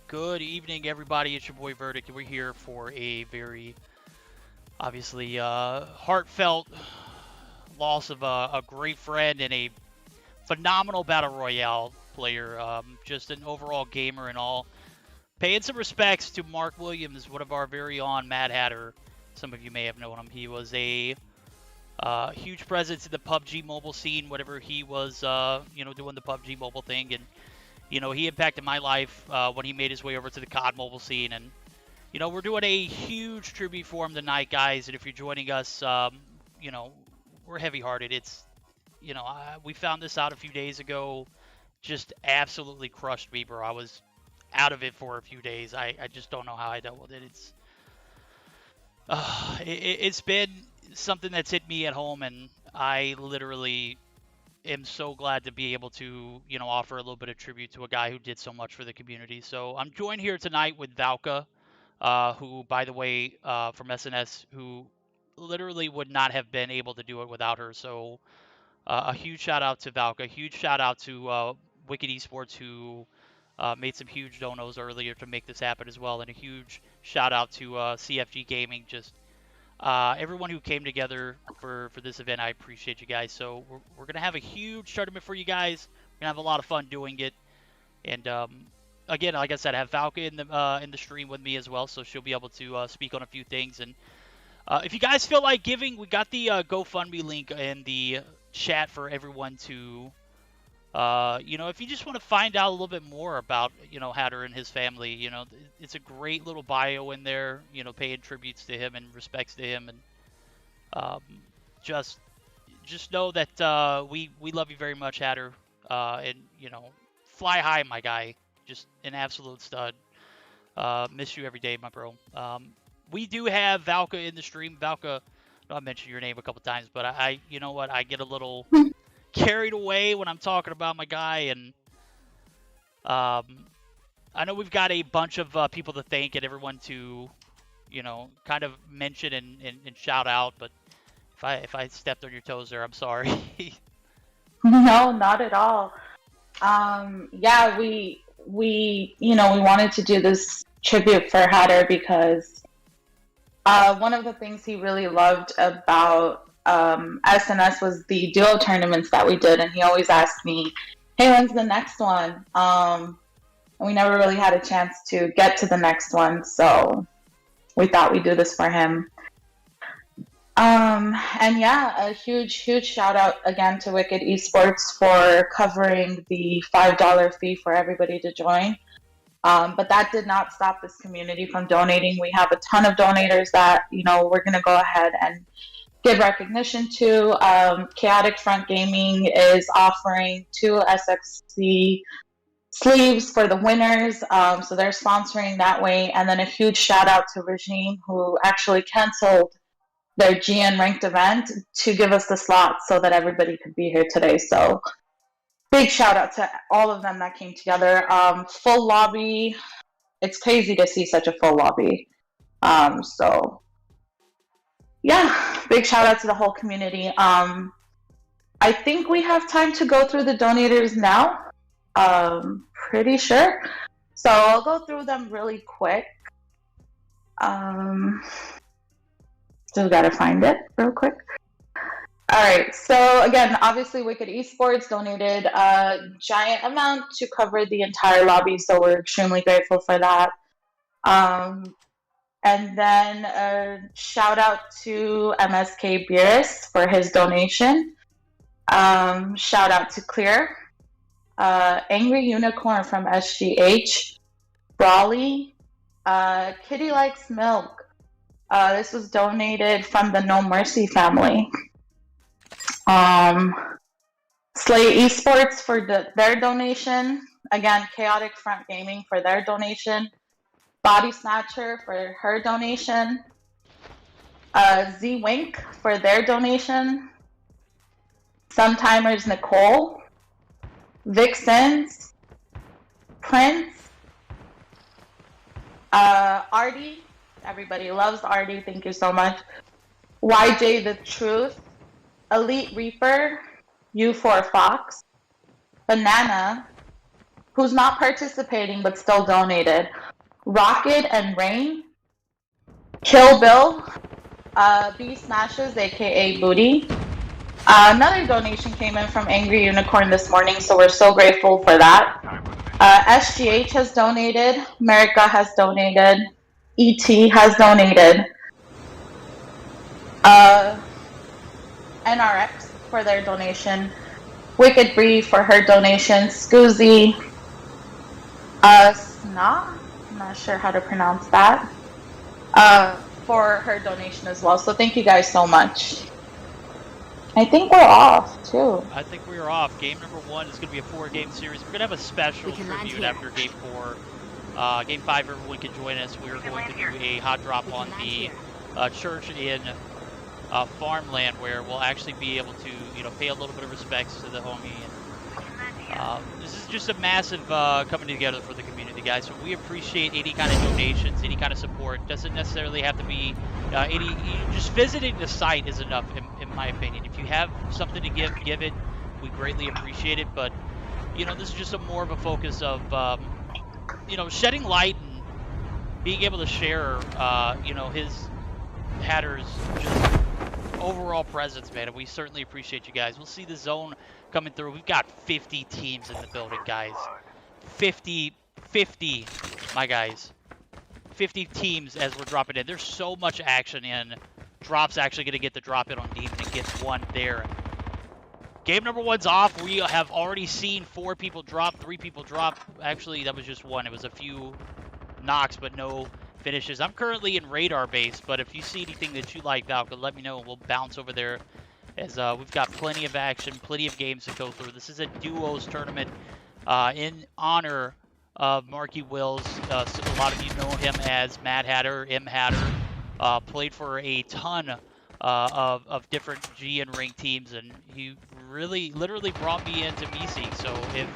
Good evening, everybody. It's your boy Verdict, and we're here for a very, obviously, heartfelt loss of a great friend and a phenomenal Battle Royale player. Just an overall gamer and all. Paying some respects to Mark Williams, one of our very own MHatter. Some of you may have known him. He was a huge presence in the PUBG mobile scene, whatever he was, doing the PUBG mobile thing. And he impacted my life when he made his way over to the COD mobile scene. And, we're doing a huge tribute for him tonight, guys. And if you're joining us, we're heavy-hearted. It's, we found this out a few days ago. Just absolutely crushed me, bro. I was out of it for a few days. I just don't know how I dealt with it. It's been something that's hit me at home, and I literally am so glad to be able to, offer a little bit of tribute to a guy who did so much for the community. So I'm joined here tonight with WcK, who, by the way, from SNS, who literally would not have been able to do it without her. So a huge shout out to WcK, a huge shout out to WcK eSports, who made some huge donos earlier to make this happen as well, and a huge shout out to CFG Gaming, just everyone who came together for this event. I appreciate you guys. So we're gonna have a huge tournament for you guys. We're gonna have a lot of fun doing it. And again, like I said, I have WcK in the stream with me as well, so she'll be able to speak on a few things. And if you guys feel like giving, we got the GoFundMe link in the chat for everyone to. If you just want to find out a little bit more about, Hatter and his family, it's a great little bio in there, paying tributes to him and respects to him. And um, just know that we love you very much, Hatter. And, fly high, my guy. Just an absolute stud. Miss you every day, my bro. We do have WcK in the stream. WcK, I mentioned your name a couple times, but I you know what? I get a little carried away when I'm talking about my guy, and I know we've got a bunch of people to thank and everyone to, kind of mention and shout out. But if I stepped on your toes there, I'm sorry. No, not at all. Yeah, we wanted to do this tribute for Hatter because one of the things he really loved about SNS was the duo tournaments that we did, and he always asked me, "Hey, when's the next one?" And we never really had a chance to get to the next one, so we thought we'd do this for him. And yeah, a huge shout out again to WcK eSports for covering the $5 fee for everybody to join. But that did not stop this community from donating. We have a ton of donators that, we're going to go ahead and give recognition to. Chaotic Front Gaming is offering 2 SXC sleeves for the winners. So they're sponsoring that way. And then a huge shout out to Regime, who actually canceled their GN ranked event to give us the slot so that everybody could be here today. So big shout out to all of them that came together. Full lobby. It's crazy to see such a full lobby. So yeah, big shout out to the whole community. I think we have time to go through the donators now. Pretty sure. So I'll go through them really quick. Still gotta find it real quick. All right, so again, obviously WcK eSports donated a giant amount to cover the entire lobby, so we're extremely grateful for that. And then a shout out to MSK Beerus for his donation. Shout out to Clear. Angry Unicorn from SGH. Brawly. Kitty Likes Milk. This was donated from the No Mercy family. Slay Esports for their donation. Again, Chaotic Front Gaming for their donation. Body Snatcher for her donation. Z-Wink for their donation. Sometimers Nicole. Vixens. Prince. Artie. Everybody loves Artie. Thank you so much. YJ The Truth. Elite Reaper. U4 Fox. Banana. Who's not participating but still donated. Rocket and Rain. Kill Bill. B Smashes, aka Booty. Another donation came in from Angry Unicorn this morning, so we're so grateful for that. SGH has donated. America has donated. ET has donated. NRX for their donation. Wicked Bree for her donation. Scoozy. Sna? I'm not sure how to pronounce that. For her donation as well. So thank you guys so much. I think we're off too. I think we are off. Game number 1 is going to be a 4-game series. We're going to have a special tribute after game 4. Game 5, everyone can join us. We're going to do a hot drop on the church in farmland where we'll actually be able to, pay a little bit of respects to the homie. And this is just a massive coming together for the community, guys. So we appreciate any kind of donations, any kind of support. Doesn't necessarily have to be just visiting the site is enough, in my opinion. If you have something to give it. We greatly appreciate it. But this is just more of a focus of shedding light and being able to share his Hatter's just overall presence, man. And we certainly appreciate you guys. We'll see the zone coming through. We've got 50 teams in the building, guys. 50, my guys. 50 teams as we're dropping in. There's so much action in. Drop's actually going to get the drop in on Demon and gets one there. Game number 1's off. We have already seen 4 people drop, 3 people drop. Actually, that was just one. It was a few knocks, but no finishes. I'm currently in radar base, but if you see anything that you like, Valka, let me know and we'll bounce over there, as we've got plenty of action, plenty of games to go through. This is a duos tournament in honor of Marky Wills. So a lot of you know him as MHatter, MHatter. Played for a ton of different G and ring teams, and he literally brought me into Meseeks. So if it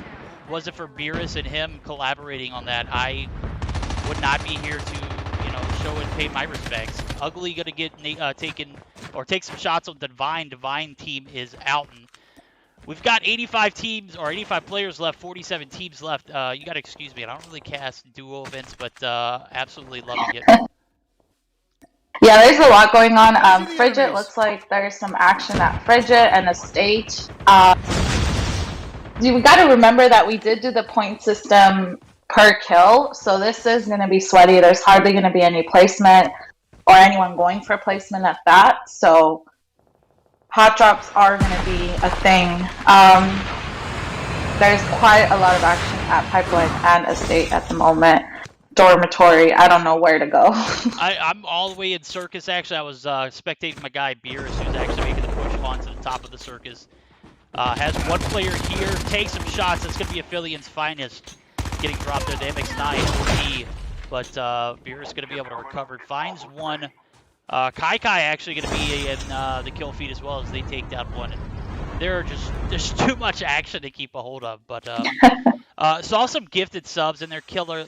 wasn't for Beerus and him collaborating on that, I would not be here to show and pay my respects. Ugly gonna get taken or take some shots on Divine. Divine team is out, and we've got 85 teams or 85 players left, 47 teams left. You gotta excuse me, I don't really cast duo events, but absolutely loving it. Yeah, there's a lot going on. Frigid looks like there's some action at Frigid and a stage. We got to remember that we did do the point system per kill, so this is going to be sweaty. There's hardly going to be any placement or anyone going for placement at that, so hot drops are going to be a thing. There's quite a lot of action at Pipeline and Estate at the moment. Dormitory, I don't know where to go. I'm all the way in Circus. Actually, I was spectating my guy Beerus, who's actually making the push onto the top of the Circus. Has one player here, takes some shots. That's going to be Affiliate's finest getting dropped there. The MX9 OP, but Beerus going to be able to recover. Finds one. Kai actually going to be in the kill feed as well as they take down one. And there's too much action to keep a hold of. But saw some gifted subs in there. Killer.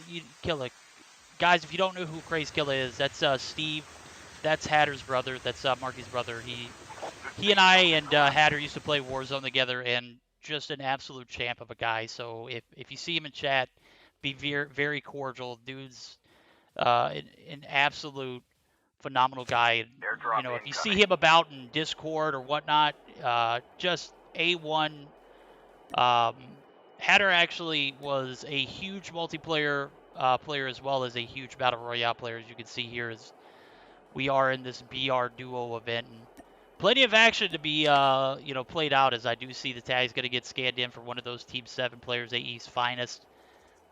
Guys, if you don't know who Craze Killer is, that's Steve. That's Hatter's brother. That's Marky's brother. He and I and Hatter used to play Warzone together, and just an absolute champ of a guy. So if you see him in chat, be very cordial. Dude's an absolute phenomenal guy. And, if you see him about in Discord or whatnot, just A1. Hatter actually was a huge multiplayer player as well as a huge Battle Royale player, as you can see here, as we are in this BR Duo event. And plenty of action to be played out, as I do see the tag's going to get scanned in for one of those Team 7 players, AE's finest.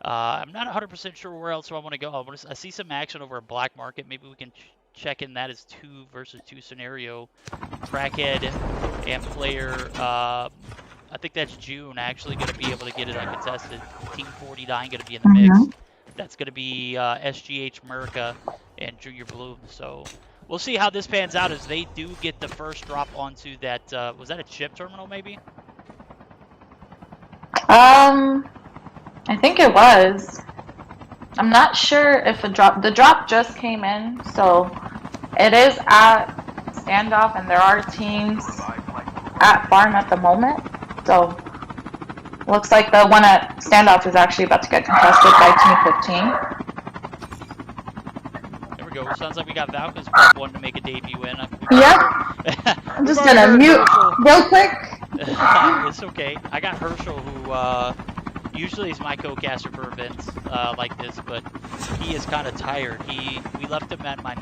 I'm not 100% sure where else I want to go. I see some action over at Black Market. Maybe we can check in that as 2 versus 2 scenario. Crackhead and player, I think that's June, actually going to be able to get it uncontested. Team 49 going to be in the mix. That's going to be SGH America and Junior Bloom. So we'll see how this pans out as they do get the first drop onto that. Was that a chip terminal maybe? I think it was. I'm not sure if the drop just came in, so it is at standoff, and there are teams at farm at the moment. So looks like the one at standoff is actually about to get contested by Team 15. There we go. Sounds like we got Valka's prep one to make a debut in. Yep. I'm just gonna mute real quick. It's okay. I got Herschel, who usually is my co-caster for events like this, but he is kind of tired. We left him at my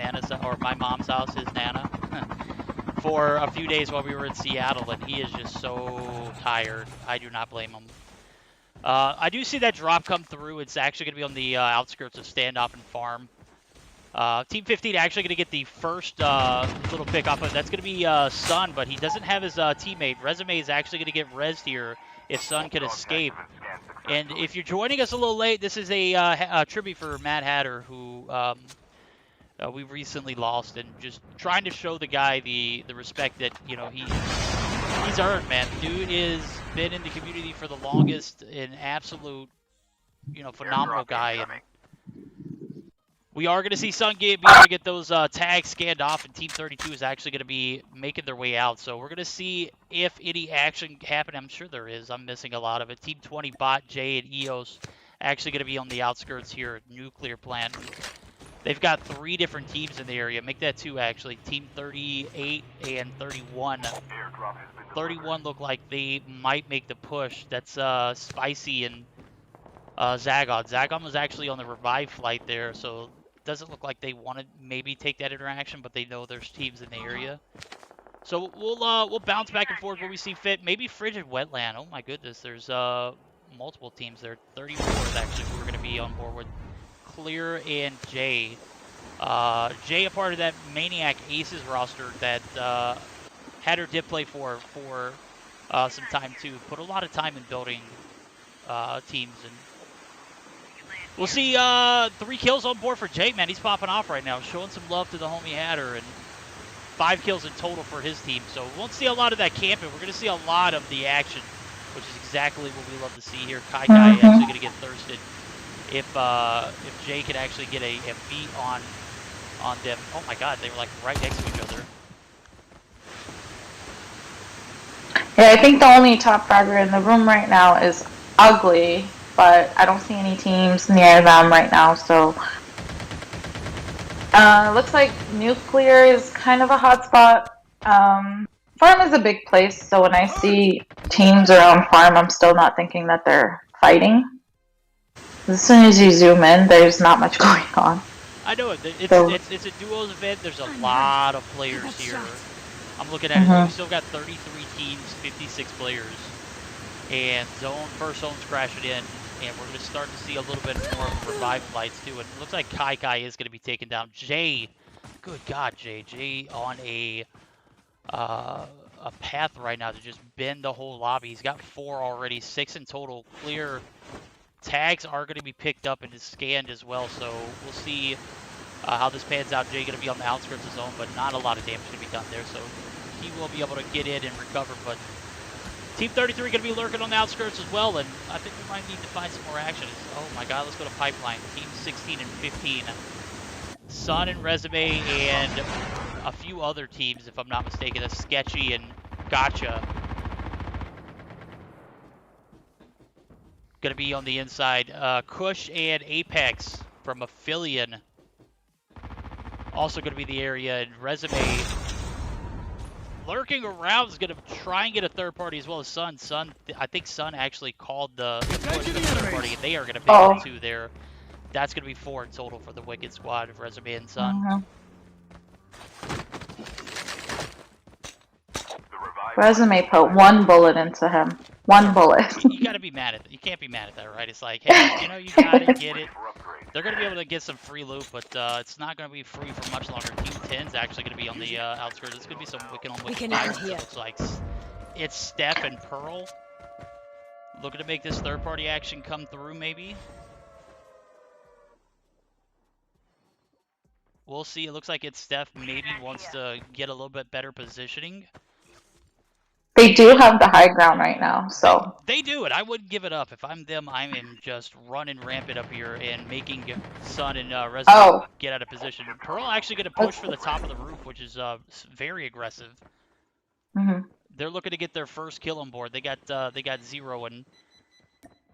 my mom's house, his nana, for a few days while we were in Seattle, and he is just so tired. I do not blame him. I do see that drop come through. It's actually going to be on the outskirts of standoff and farm. Team 15 actually going to get the first little pick off of. That's going to be Sun, but he doesn't have his teammate. Resume is actually going to get rezzed here if Sun can escape. And if you're joining us a little late, this is a tribute for MHatter, who we recently lost, and just trying to show the guy the respect that, you know, he's earned, man. Dude is been in the community for the longest, an absolute, you know, phenomenal guy. And we are going to see Sun be able to get those tags scanned off, and Team 32 is actually going to be making their way out. So we're going to see if any action happen. I'm sure there is. I'm missing a lot of it. Team 20 Bot, Jay, and EOS actually going to be on the outskirts here at Nuclear Plant. They've got 3 different teams in the area. Make that 2, actually. Team 38 and 31. 31 look like they might make the push. That's Spicy and Zagon. Zagon was actually on the revive flight there, so it doesn't look like they want to maybe take that interaction, but they know there's teams in the area. So we'll bounce back and forth where we see fit. Maybe Frigid Wetland. Oh my goodness, there's multiple teams there. 34 is actually who we're going to be on board with. Clear and Jay. Jay, a part of that Maniac Aces roster that MHatter did play for some time too. Put a lot of time in building teams, and we'll see 3 kills on board for Jay, man. He's popping off right now, showing some love to the homie MHatter, and 5 kills in total for his team. So we won't see a lot of that camping. We're going to see a lot of the action, which is exactly what we love to see here. Kai actually going to get thirsted if Jay could actually get a beat on them. Oh my God, they were like right next to each other. Yeah, I think the only top fragger in the room right now is Ugly, but I don't see any teams near them right now, so looks like Nuclear is kind of a hot spot. Farm is a big place, so when I see teams around Farm, I'm still not thinking that they're fighting. As soon as you zoom in, there's not much going on. I know it. It's a duos event. There's a lot of players here. I'm looking at it. We've still got 33 teams, 56 players, and first zone's crashing in, and we're going to start to see a little bit more revive flights too. And it looks like Kai is going to be taken down. Jay, good God, Jay on a path right now to just bend the whole lobby. He's got 4 already, 6 in total. Clear tags are going to be picked up and scanned as well, so we'll see how this pans out. Jay going to be on the outskirts of zone, but not a lot of damage going to be done there, so he will be able to get in and recover. But Team 33 going to be lurking on the outskirts as well, and I think we might need to find some more action. Oh my God, let's go to Pipeline. Team 16 and 15. Sun and Resume and a few other teams, if I'm not mistaken. That's Sketchy and Gotcha. Going to be on the inside. Kush and Apex from Aphelion. Also going to be the area. And Resume lurking around is going to try and get a third party as well as Sun. I think Sun actually called the third party, and they are going to pick up 2 there. That's going to be 4 in total for the Wicked squad of Resume and Sun. Resume put 1 bullet into him. 1 bullet. You got to be mad at that. You can't be mad at that, right? It's like, hey, you know, you got to get it. They're going to be able to get some free loot, but it's not going to be free for much longer. Team 10's actually going to be on the outskirts. It's going to be some Wicked on Wicked fighters. It looks like it's Steph and Pearl looking to make this third-party action come through, maybe. We'll see. It looks like it's Steph maybe wants to get a little bit better positioning. They do have the high ground right now, so. They do it. I wouldn't give it up. If I'm them, I'm in just running rampant up here and making Sun and Resident get out of position. Pearl actually going to push for the top of the roof, which is very aggressive. They're looking to get their first kill on board. They got 0, and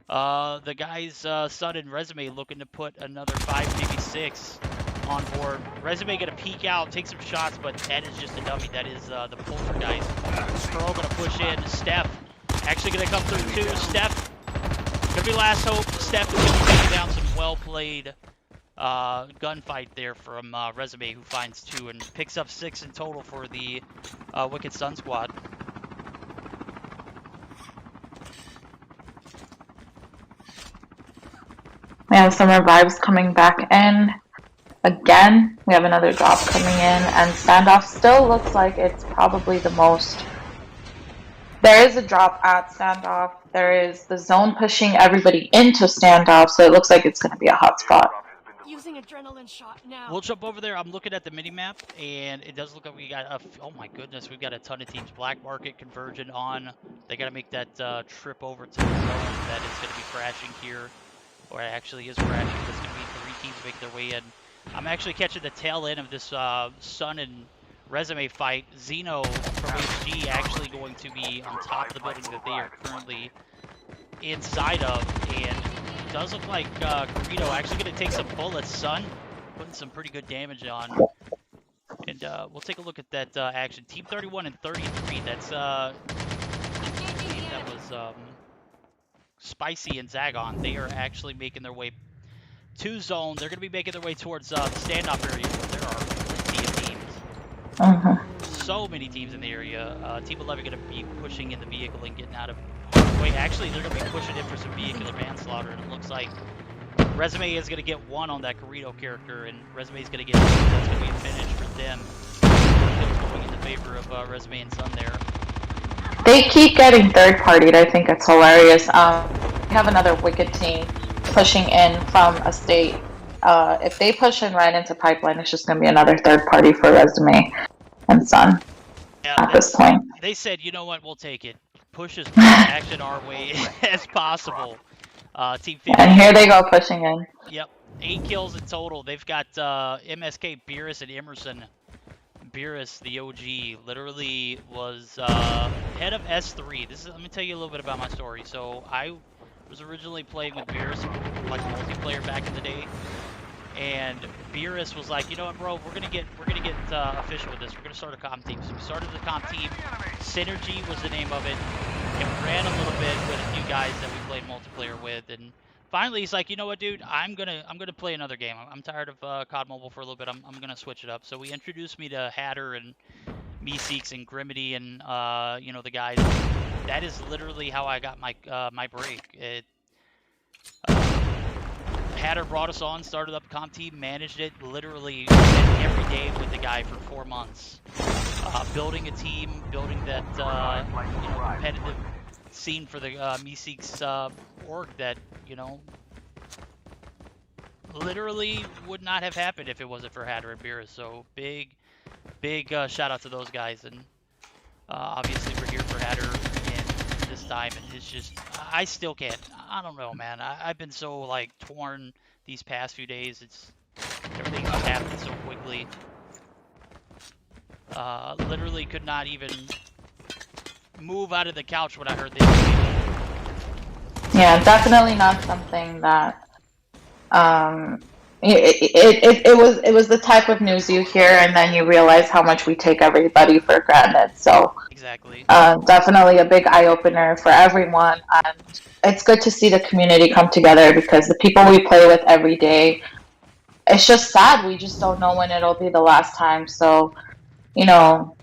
the guys Sun and Resume looking to put another 5, maybe 6 on board. Resume gonna peek out, take some shots, but that is just a dummy. That is the Poltergeist. Pearl gonna push in. Steph actually gonna come through too. Steph gonna be last hope. Steph is gonna be taking down some well-played gunfight there from Resume, who finds 2 and picks up 6 in total for the Wicked Sun squad. We have some revives coming back in. Again, we have another drop coming in, and Standoff still looks like it's probably the most. There is a drop at Standoff. There is the zone pushing everybody into Standoff, so it looks like it's going to be a hot spot. Using adrenaline shot now. We'll jump over there. I'm looking at the mini map, and it does look like we got oh my goodness, we've got a ton of teams. Black Market, Convergent on. They got to make that trip over to the zone that is going to be crashing here, or it actually is crashing. There's going to be 3 teams making their way in. I'm actually catching the tail end of this Sun and Resume fight. Zeno from HG actually going to be on top of the building that they are currently inside of, and it does look like Garrido actually going to take some bullets. Sun putting some pretty good damage on, and we'll take a look at that action. Team 31 and 33. That's that was Spicy and Zagon. They are actually making their way to zone. They're going to be making their way towards the standoff area. There are plenty of teams. So many teams in the area. Team 11 going to be pushing in the vehicle and getting out of the way. Actually, they're going to be pushing in for some vehicular manslaughter, and it looks like Resume is going to get 1 on that Garrido character, and Resume is going to get 2. That's going to be a finish for them. It's going in the favor of Resume and Sun there. They keep getting third-partied. I think it's hilarious. We have another Wicked team pushing in from a state. If they push in right into Pipeline, it's just going to be another third party for Resume and Sun at this point. They said, you know what, we'll take it. Push as much action our way as possible. Team 50. And here they go pushing in. Yep, 8 kills in total. They've got MSK, Beerus, and Emerson. Beerus, the OG, literally was head of S3. Let me tell you a little bit about my story. So I was originally playing with Beerus, like multiplayer back in the day, and Beerus was like, you know what, bro, we're gonna get official with this. We're gonna start a comp team. So we started the comp team. Synergy was the name of it, and we ran a little bit with a few guys that we played multiplayer with, and finally he's like, you know what, dude, I'm gonna play another game. I'm tired of COD Mobile for a little bit. I'm gonna switch it up. So he introduced me to Hatter and Meseeks and Grimity and you know, the guys. That is literally how I got my my break. Hatter brought us on, started up comp team, managed it literally every day with the guy for 4 months, building a team, building that you know, competitive scene for the Meseeks org that, you know, literally would not have happened if it wasn't for Hatter and Beerus. So big shout out to those guys, and obviously we're here for Hatter again this time, and it's just, I still can't, I don't know, man. I've been so like torn these past few days. It's everything just happened so quickly. Literally could not even move out of the couch when I heard this. Yeah, definitely not something that it was the type of news you hear and then you realize how much we take everybody for granted. So exactly. Definitely a big eye opener for everyone, and it's good to see the community come together because the people we play with every day, it's just sad. We just don't know when it'll be the last time. So, you know,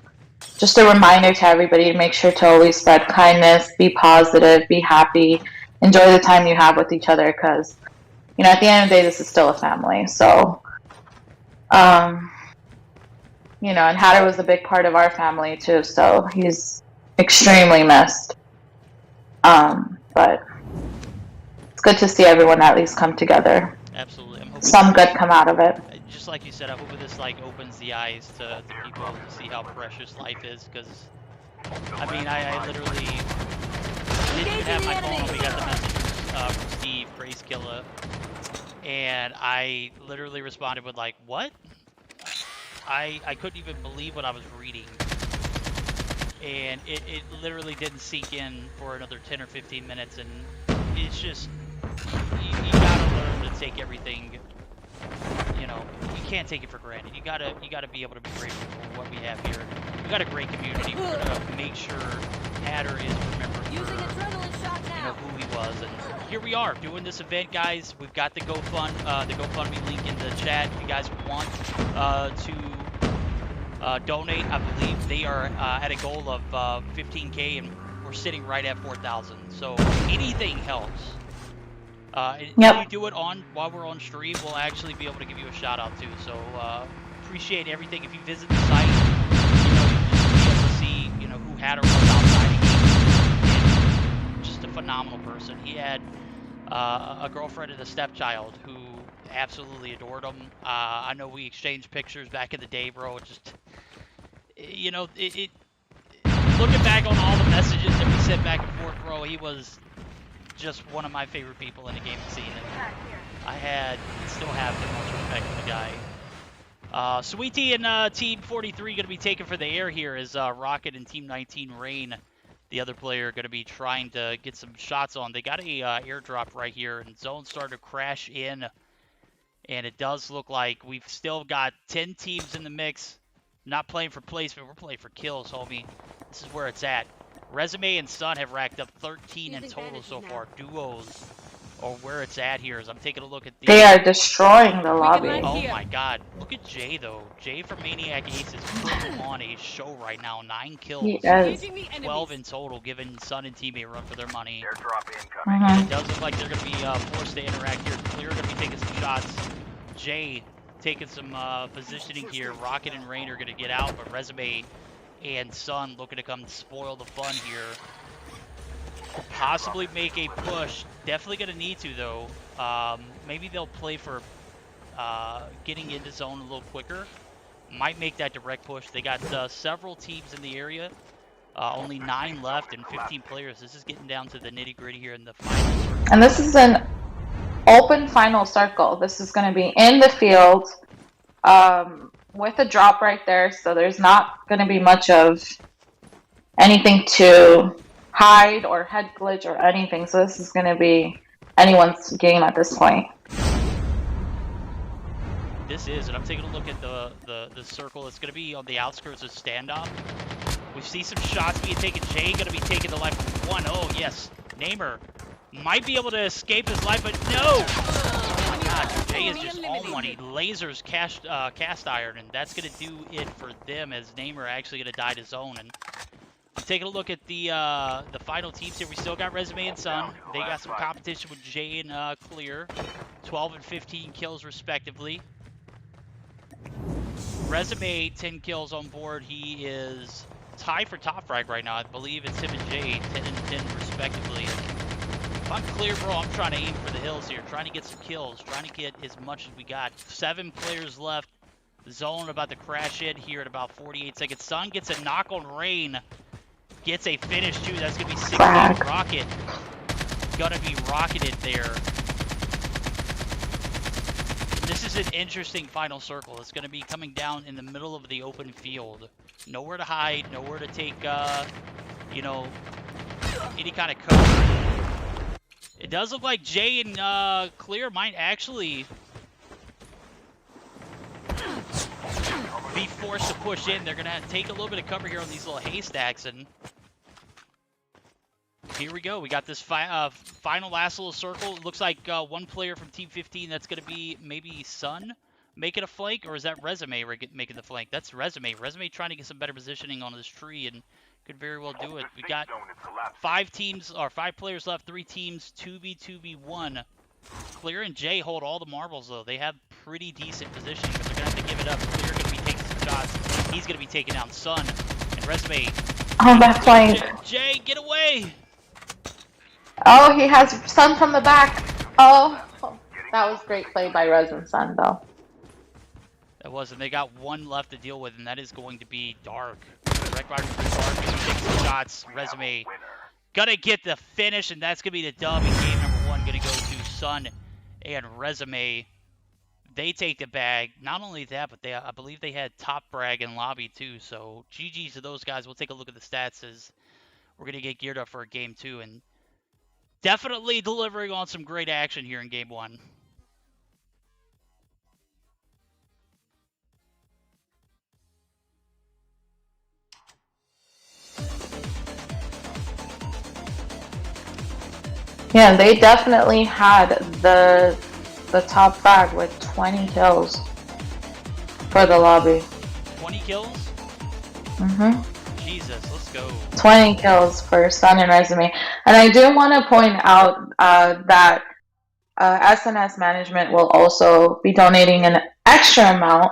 just a reminder to everybody to make sure to always spread kindness, be positive, be happy, enjoy the time you have with each other, because, you know, at the end of the day, this is still a family. So, you know, and Hatter was a big part of our family too, so he's extremely missed. But it's good to see everyone at least come together. Absolutely. I'm hoping some good come out of it. Just like you said, I hope this like opens the eyes to people to see how precious life is, because I mean, I literally didn't even have my phone when we got the message from Steve, Praise Killa, and I literally responded with like, what? I couldn't even believe what I was reading, and it literally didn't sink in for another 10 or 15 minutes, and it's just, you gotta learn to take everything, you know, you can't take it for granted. You gotta be able to be grateful for what we have here. We got a great community. We're gonna make sure Hatter is remembered for, you know, who he was, and here we are doing this event, guys. We've got the GoFundMe link in the chat if you guys want to donate. I believe they are at a goal of 15K, and we're sitting right at 4,000. So anything helps. If you do it while we're on stream, we'll actually be able to give you a shout out too. So appreciate everything. If you visit the site, you know, you'll be able to see, you know, who Hatter was outside of game. Just a phenomenal person. He had a girlfriend and a stepchild who absolutely adored him. I know we exchanged pictures back in the day, bro. Just, you know, looking back on all the messages that we sent back and forth, bro, he was just one of my favorite people in the gaming scene. And I had, and still have, the most respect for the guy. Sweetie and Team 43 going to be taken for the air here as Rocket and Team 19 Rain, the other player, going to be trying to get some shots on. They got a airdrop right here, and zone started to crash in. And it does look like we've still got 10 teams in the mix. Not playing for placement, we're playing for kills, homie. This is where it's at. Resume and Sun have racked up 13 in total so far. Duos are where it's at here as I'm taking a look at the... They are destroying the lobby. Oh my god. Look at Jay, though. Jay from Maniac Ace is putting on a show right now. 9 kills. He is. 12 in total, giving Sun and teammate a run for their money. Mhm. It does look like they're going to be forced to interact here. Clear going to be taking some shots. Jay taking some positioning here. Rocket and Rain are going to get out, but Resume and Sun looking to come spoil the fun here. Possibly make a push. Definitely going to need to, though. Maybe they'll play for getting into zone a little quicker. Might make that direct push. They got several teams in the area. Only 9 left and 15 players. This is getting down to the nitty-gritty here in the finals. And this is an open final circle. This is going to be in the field with a drop right there, so there's not going to be much of anything to hide or head glitch or anything. So this is going to be anyone's game at this point. This is, and I'm taking a look at the circle. It's going to be on the outskirts of standoff. We see some shots being taken. Jay going to be taking the life of 1. Oh, yes. Namer might be able to escape his life, but no! Oh my god, Jay is just on one. He lasers cast iron, and that's going to do it for them as Namer actually going to die to zone. And I'm taking a look at the final teams here. We still got Resume and Sun. They got some competition with Jay and Clear. 12 and 15 kills respectively. Resume, 10 kills on board. He is tied for top frag right now. I believe it's him and Jay, 10 and 10 respectively. If I'm Clear, bro, I'm trying to aim for the hills here. Trying to get some kills. Trying to get as much as we got. 7 players left. Zone about to crash in here at about 48 seconds. Sun gets a knock on Rain. Gets a finish too. That's going to be 16. Rocket. Gonna be rocketed there. This is an interesting final circle. It's going to be coming down in the middle of the open field. Nowhere to hide, nowhere to take, you know, any kind of cover. It does look like Jay and Clear might actually be forced to push in. They're going to take a little bit of cover here on these little haystacks, and here we go. We got this final last little circle. It looks like one player from Team 15, that's going to be maybe Sun making a flank, or is that Resume making the flank? That's Resume. Resume trying to get some better positioning on this tree and could very well do it. We got 5 teams, or 5 players left, 3 teams, 2v2v1. Clear and Jay hold all the marbles, though. They have pretty decent positioning, but they're going to have to give it up. Clear going to be taking some shots. He's going to be taking down Sun and Resume. Oh, that flank. Jay, get away! Oh, he has Sun from the back. Oh, that was great play by Rez and Sun, though. That was, and they got 1 left to deal with, and that is going to be Dark. Direct rider for Dark, he's gonna take some shots. Resume gonna get the finish, and that's gonna be the dub in game number 1. Gonna go to Sun and Resume. They take the bag. Not only that, but I believe they had top brag in lobby too. So GG's to those guys. We'll take a look at the stats as we're gonna get geared up for game 2, and definitely delivering on some great action here in game 1. Yeah, they definitely had the top frag with 20 kills for the lobby. 20 kills? Mm-hmm. Jesus, let's go. 20 kills for Sun and Resume. And I do want to point out that SNS management will also be donating an extra amount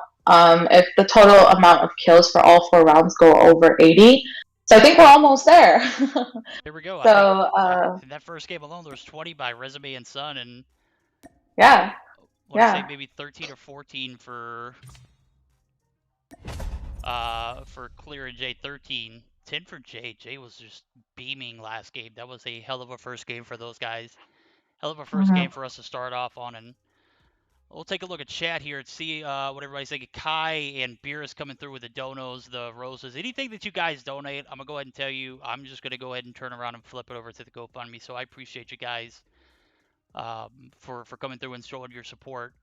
if the total amount of kills for all 4 rounds go over 80. So I think we're almost there. Here we go. So in that first game alone, there was 20 by Resume and Sun, and yeah, want to say maybe 13 or 14 for Clear and Jay. 13, 10 for Jay. Jay was just beaming last game. That was a hell of a first game for those guys. Hell of a first game for us to start off on, and we'll take a look at chat here and see what everybody's thinking. Kai and Beer is coming through with the donos, the roses. Anything that you guys donate, I'm going to go ahead and tell you. I'm just going to go ahead and turn around and flip it over to the GoFundMe. So I appreciate you guys for coming through and showing your support.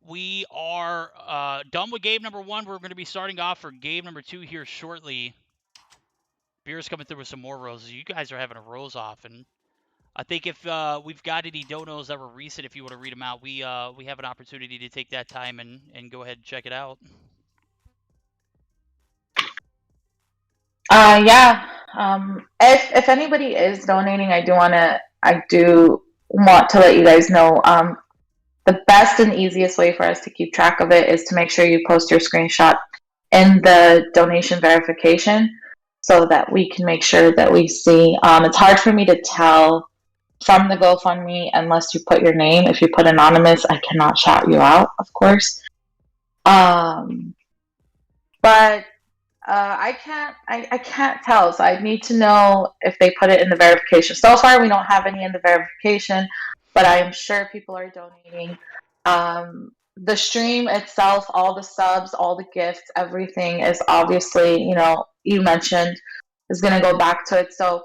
We are done with game number 1. We're going to be starting off for game number 2 here shortly. Beer's coming through with some more roses. You guys are having a rose off, and I think if we've got any donos that were recent, if you want to read them out, we have an opportunity to take that time and go ahead and check it out. Yeah. If anybody is donating, I do want to let you guys know. The best and easiest way for us to keep track of it is to make sure you post your screenshot in the donation verification, so that we can make sure that we see. It's hard for me to tell from the GoFundMe unless you put your name. If you put anonymous, I cannot shout you out, of course. But I can't tell, so I need to know if they put it in the verification. So far, we don't have any in the verification, but I am sure people are donating. The stream itself, all the subs, all the gifts, everything is obviously, you mentioned, is going to go back to it. So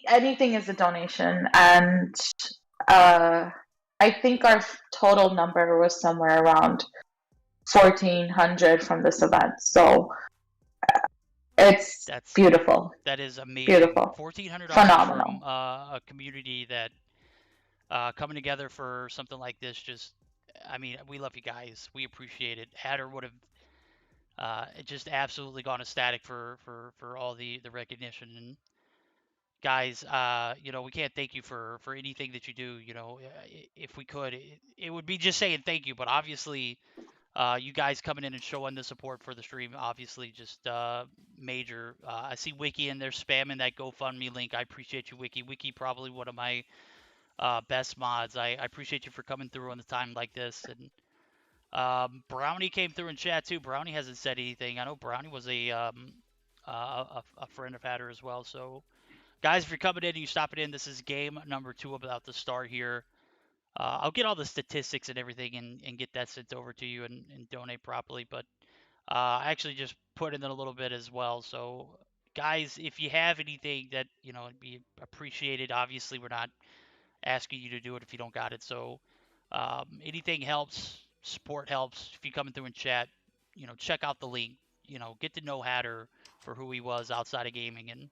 anything is a donation, and I think our total number was somewhere around 1,400 from this event. So that's beautiful. That is amazing. Beautiful. $1,400 Phenomenal. from a community that coming together for something like this. We love you guys. We appreciate it. Hatter would have just absolutely gone ecstatic for all the recognition. And guys, we can't thank you for anything that you do. If we could, it would be just saying thank you. But obviously, you guys coming in and showing the support for the stream, obviously just major. I see WcK in there spamming that GoFundMe link. I appreciate you, WcK. WcK probably one of my best mods. I appreciate you for coming through on the time like this. And Brownie came through in chat too. Brownie hasn't said anything. I know Brownie was a friend of Hatter as well. So guys, if you're coming in and you stopping in, this is game number 2 about to start here. I'll get all the statistics and everything and get that sent over to you and donate properly. But I actually just put in a little bit as well. So guys, if you have anything that, it'd be appreciated. Obviously, we're not asking you to do it if you don't got it. So anything helps. Support helps. If you're coming through in chat, check out the link. Get to know Hatter for who he was outside of gaming, and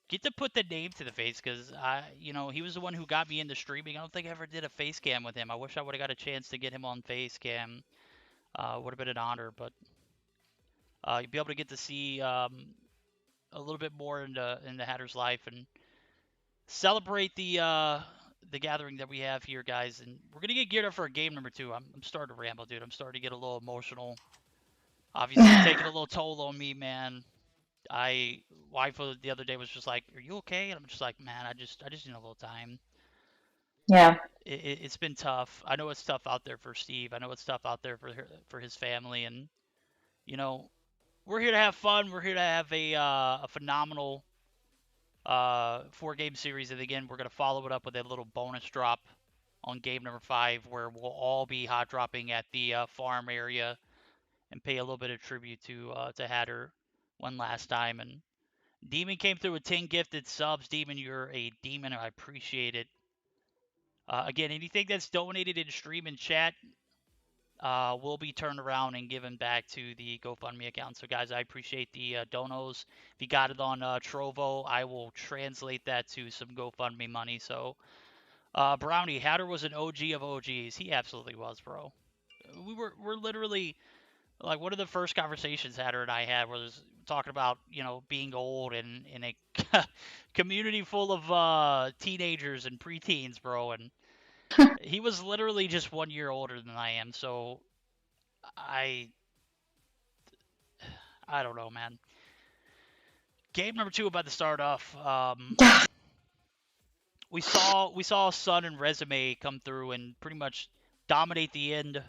get to put the name to the face, because he was the one who got me into streaming. I don't think I ever did a face cam with him. I wish I would have got a chance to get him on face cam. Would have been an honor, but you'll be able to get to see a little bit more into Hatter's life and celebrate the gathering that we have here, guys. And we're gonna get geared up for game number 2. I'm starting to ramble, dude. I'm starting to get a little emotional. Obviously, taking a little toll on me, man. Wife the other day was just like, "Are you okay?" And I'm just like, "Man, I just need a little time." Yeah. It's been tough. I know it's tough out there for Steve. I know it's tough out there for his family, and we're here to have fun. We're here to have a phenomenal 4-game series, and again, we're gonna follow it up with a little bonus drop on game number 5, where we'll all be hot dropping at the farm area and pay a little bit of tribute to Hatter one last time. And Demon came through with 10 gifted subs. Demon, you're a demon. I appreciate it. Again, anything that's donated in stream and chat will be turned around and given back to the GoFundMe account. So, guys, I appreciate the donos. If you got it on Trovo, I will translate that to some GoFundMe money. So, Brownie, Hatter was an OG of OGs. He absolutely was, bro. We're literally... Like, one of the first conversations Hatter and I had was talking about, being old and in a community full of teenagers and preteens, bro. And he was literally just 1 year older than I am. So I don't know, man. Game number 2 about to start off. we saw Sun and Resume come through and pretty much dominate the end.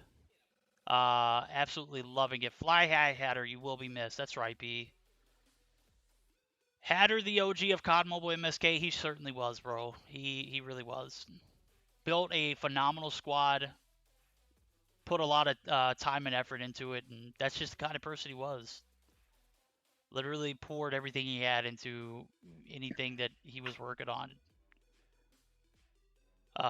Absolutely loving it. Fly high, Hatter, you will be missed. That's right, B. Hatter, the OG of COD Mobile MSK, he certainly was, bro. He really was. Built a phenomenal squad, put a lot of time and effort into it, and that's just the kind of person he was. Literally poured everything he had into anything that he was working on.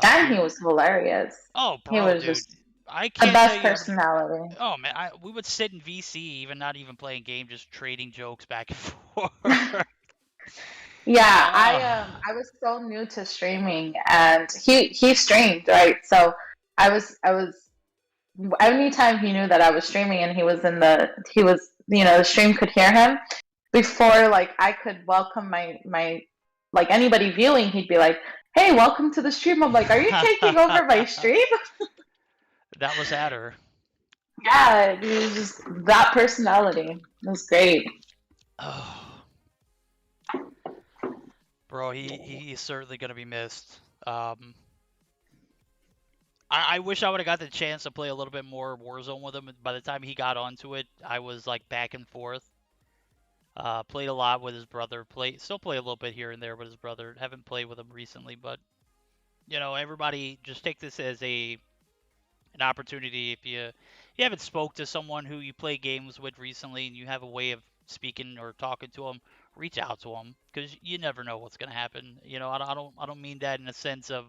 And he was hilarious. Oh, He bro, was dude. just I the can't best tell you how many... personality. Oh, man, we would sit in VC, even not even playing game, just trading jokes back and forth. Yeah, I was so new to streaming, and he streamed, right? So I was anytime he knew that I was streaming and he was the stream could hear him before like I could welcome my like anybody viewing, he'd be like, "Hey, welcome to the stream." I'm like, "Are you taking over my stream?" That was Hatter. Yeah, he was just that personality. It was great. Oh. Bro, he is certainly gonna be missed. I wish I would have got the chance to play a little bit more Warzone with him. By the time he got onto it, I was like back and forth. Played a lot with his brother. Still play a little bit here and there with his brother. Haven't played with him recently, but you know, everybody just take this as an opportunity. If you haven't spoke to someone who you play games with recently and you have a way of speaking or talking to them, reach out to them because you never know what's gonna happen. You know, I don't mean that in a sense of,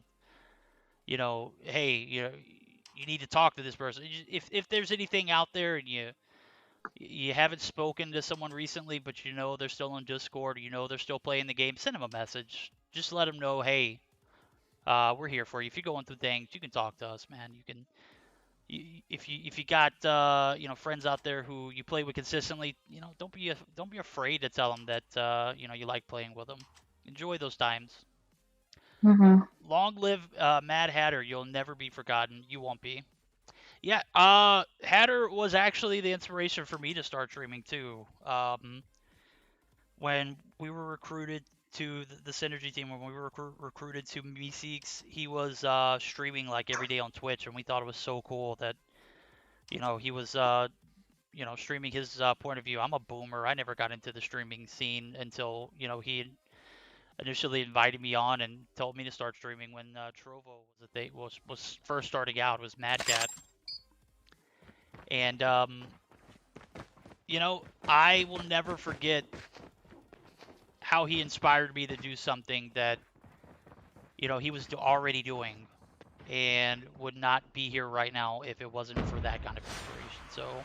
you know, hey, you need to talk to this person. If there's anything out there and you haven't spoken to someone recently, but you know they're still on Discord, or you know they're still playing the game, send them a message. Just let them know, hey, we're here for you. If you're going through things, you can talk to us, man. If you got friends out there who you play with consistently, don't be afraid to tell them that you like playing with them. Enjoy those times. Mm-hmm. Long live Mad Hatter. You'll never be forgotten. You won't be. Yeah, Hatter was actually the inspiration for me to start streaming too. When we were recruited to the Synergy team, when we were recruited to Meseeks, he was streaming like every day on Twitch, and we thought it was so cool that he was streaming his point of view. I'm a boomer. I never got into the streaming scene until he initially invited me on and told me to start streaming when Trovo was first starting out. It was Mad Cat. And I will never forget how he inspired me to do something that he was already doing and would not be here right now if it wasn't for that kind of inspiration. So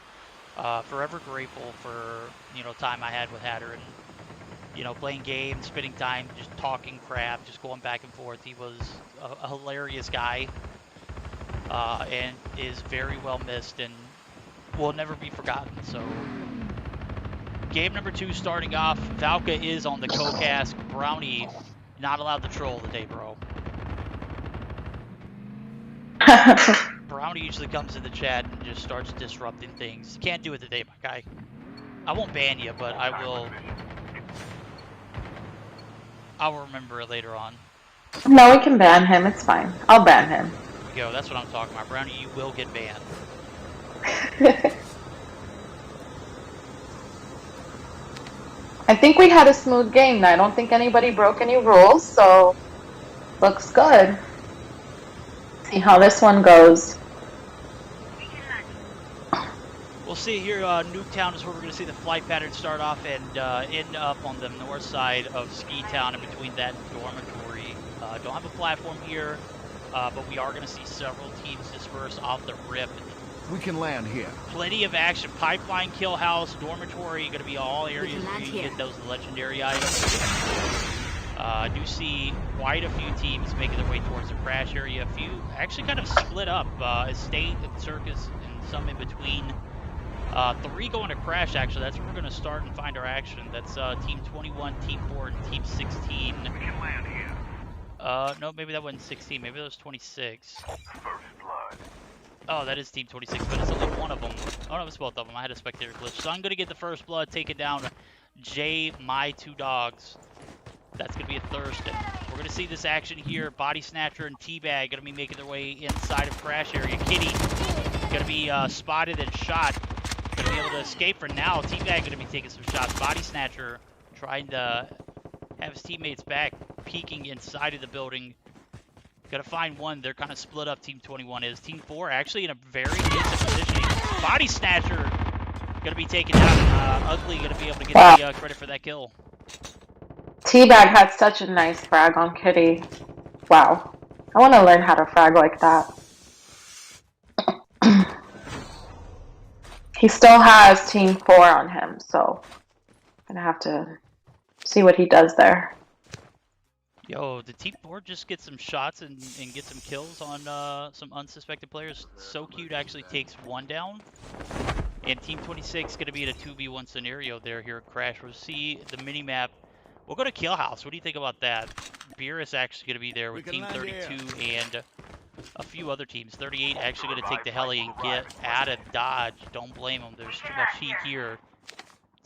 forever grateful for time I had with Hatter and playing games, spending time just talking crap, just going back and forth. He was a hilarious guy and is very well missed and will never be forgotten. So game number 2 starting off. WcK is on the co-cast. Brownie not allowed to troll today, bro. Brownie usually comes in the chat and just starts disrupting things. Can't do it today, my guy. I won't ban you, but I'll remember it later on. No, we can ban him. It's fine. I'll ban him. There we go. That's what I'm talking about. Brownie, you will get banned. I think we had a smooth game. I don't think anybody broke any rules, so looks good. See how this one goes. We'll see here. Nuketown is where we're going to see the flight pattern start off and end up on the north side of Ski Town, and between that and Dormitory. Don't have a platform here, but we are going to see several teams disperse off the rip. We can land here. Plenty of action. Pipeline, Kill House, Dormitory, going to be all areas where you can get those legendary items. I do see quite a few teams making their way towards the crash area. A few actually kind of split up. Estate and Circus and some in between. 3 going to crash, actually. That's where we're going to start and find our action. That's Team 21, Team 4, and Team 16. We can land here. No, maybe that wasn't 16. Maybe that was 26. First blood. Oh, that is Team 26, but it's only one of them. Oh, no, it was both of them. I had a spectator glitch. So I'm going to get the first blood, take it down. My 2 dogs. That's going to be a Thurston. We're going to see this action here. Body Snatcher and Teabag going to be making their way inside of crash area. Kitty going to be spotted and shot. Going to be able to escape for now. Teabag going to be taking some shots. Body Snatcher trying to have his teammates back, peeking inside of the building. Got to find one. They're kind of split up. Team 21 is. Team 4 actually in a very decent positioning. Body Snatcher going to be taken out. Ugly going to be able to get the credit for that kill. Teabag had such a nice frag on Kitty. Wow. I want to learn how to frag like that. He still has Team 4 on him, so I'm going to have to see what he does there. Yo, did Team 4 just get some shots and get some kills on some unsuspected players? So Cute actually takes one down. And Team 26 going to be in a 2v1 scenario there here at Crash. We'll see the mini-map. We'll go to Kill House. What do you think about that? Beerus actually going to be there with Team 32 and a few other teams. 38 actually going to take the heli and get out of Dodge. Don't blame them. There's too much heat here.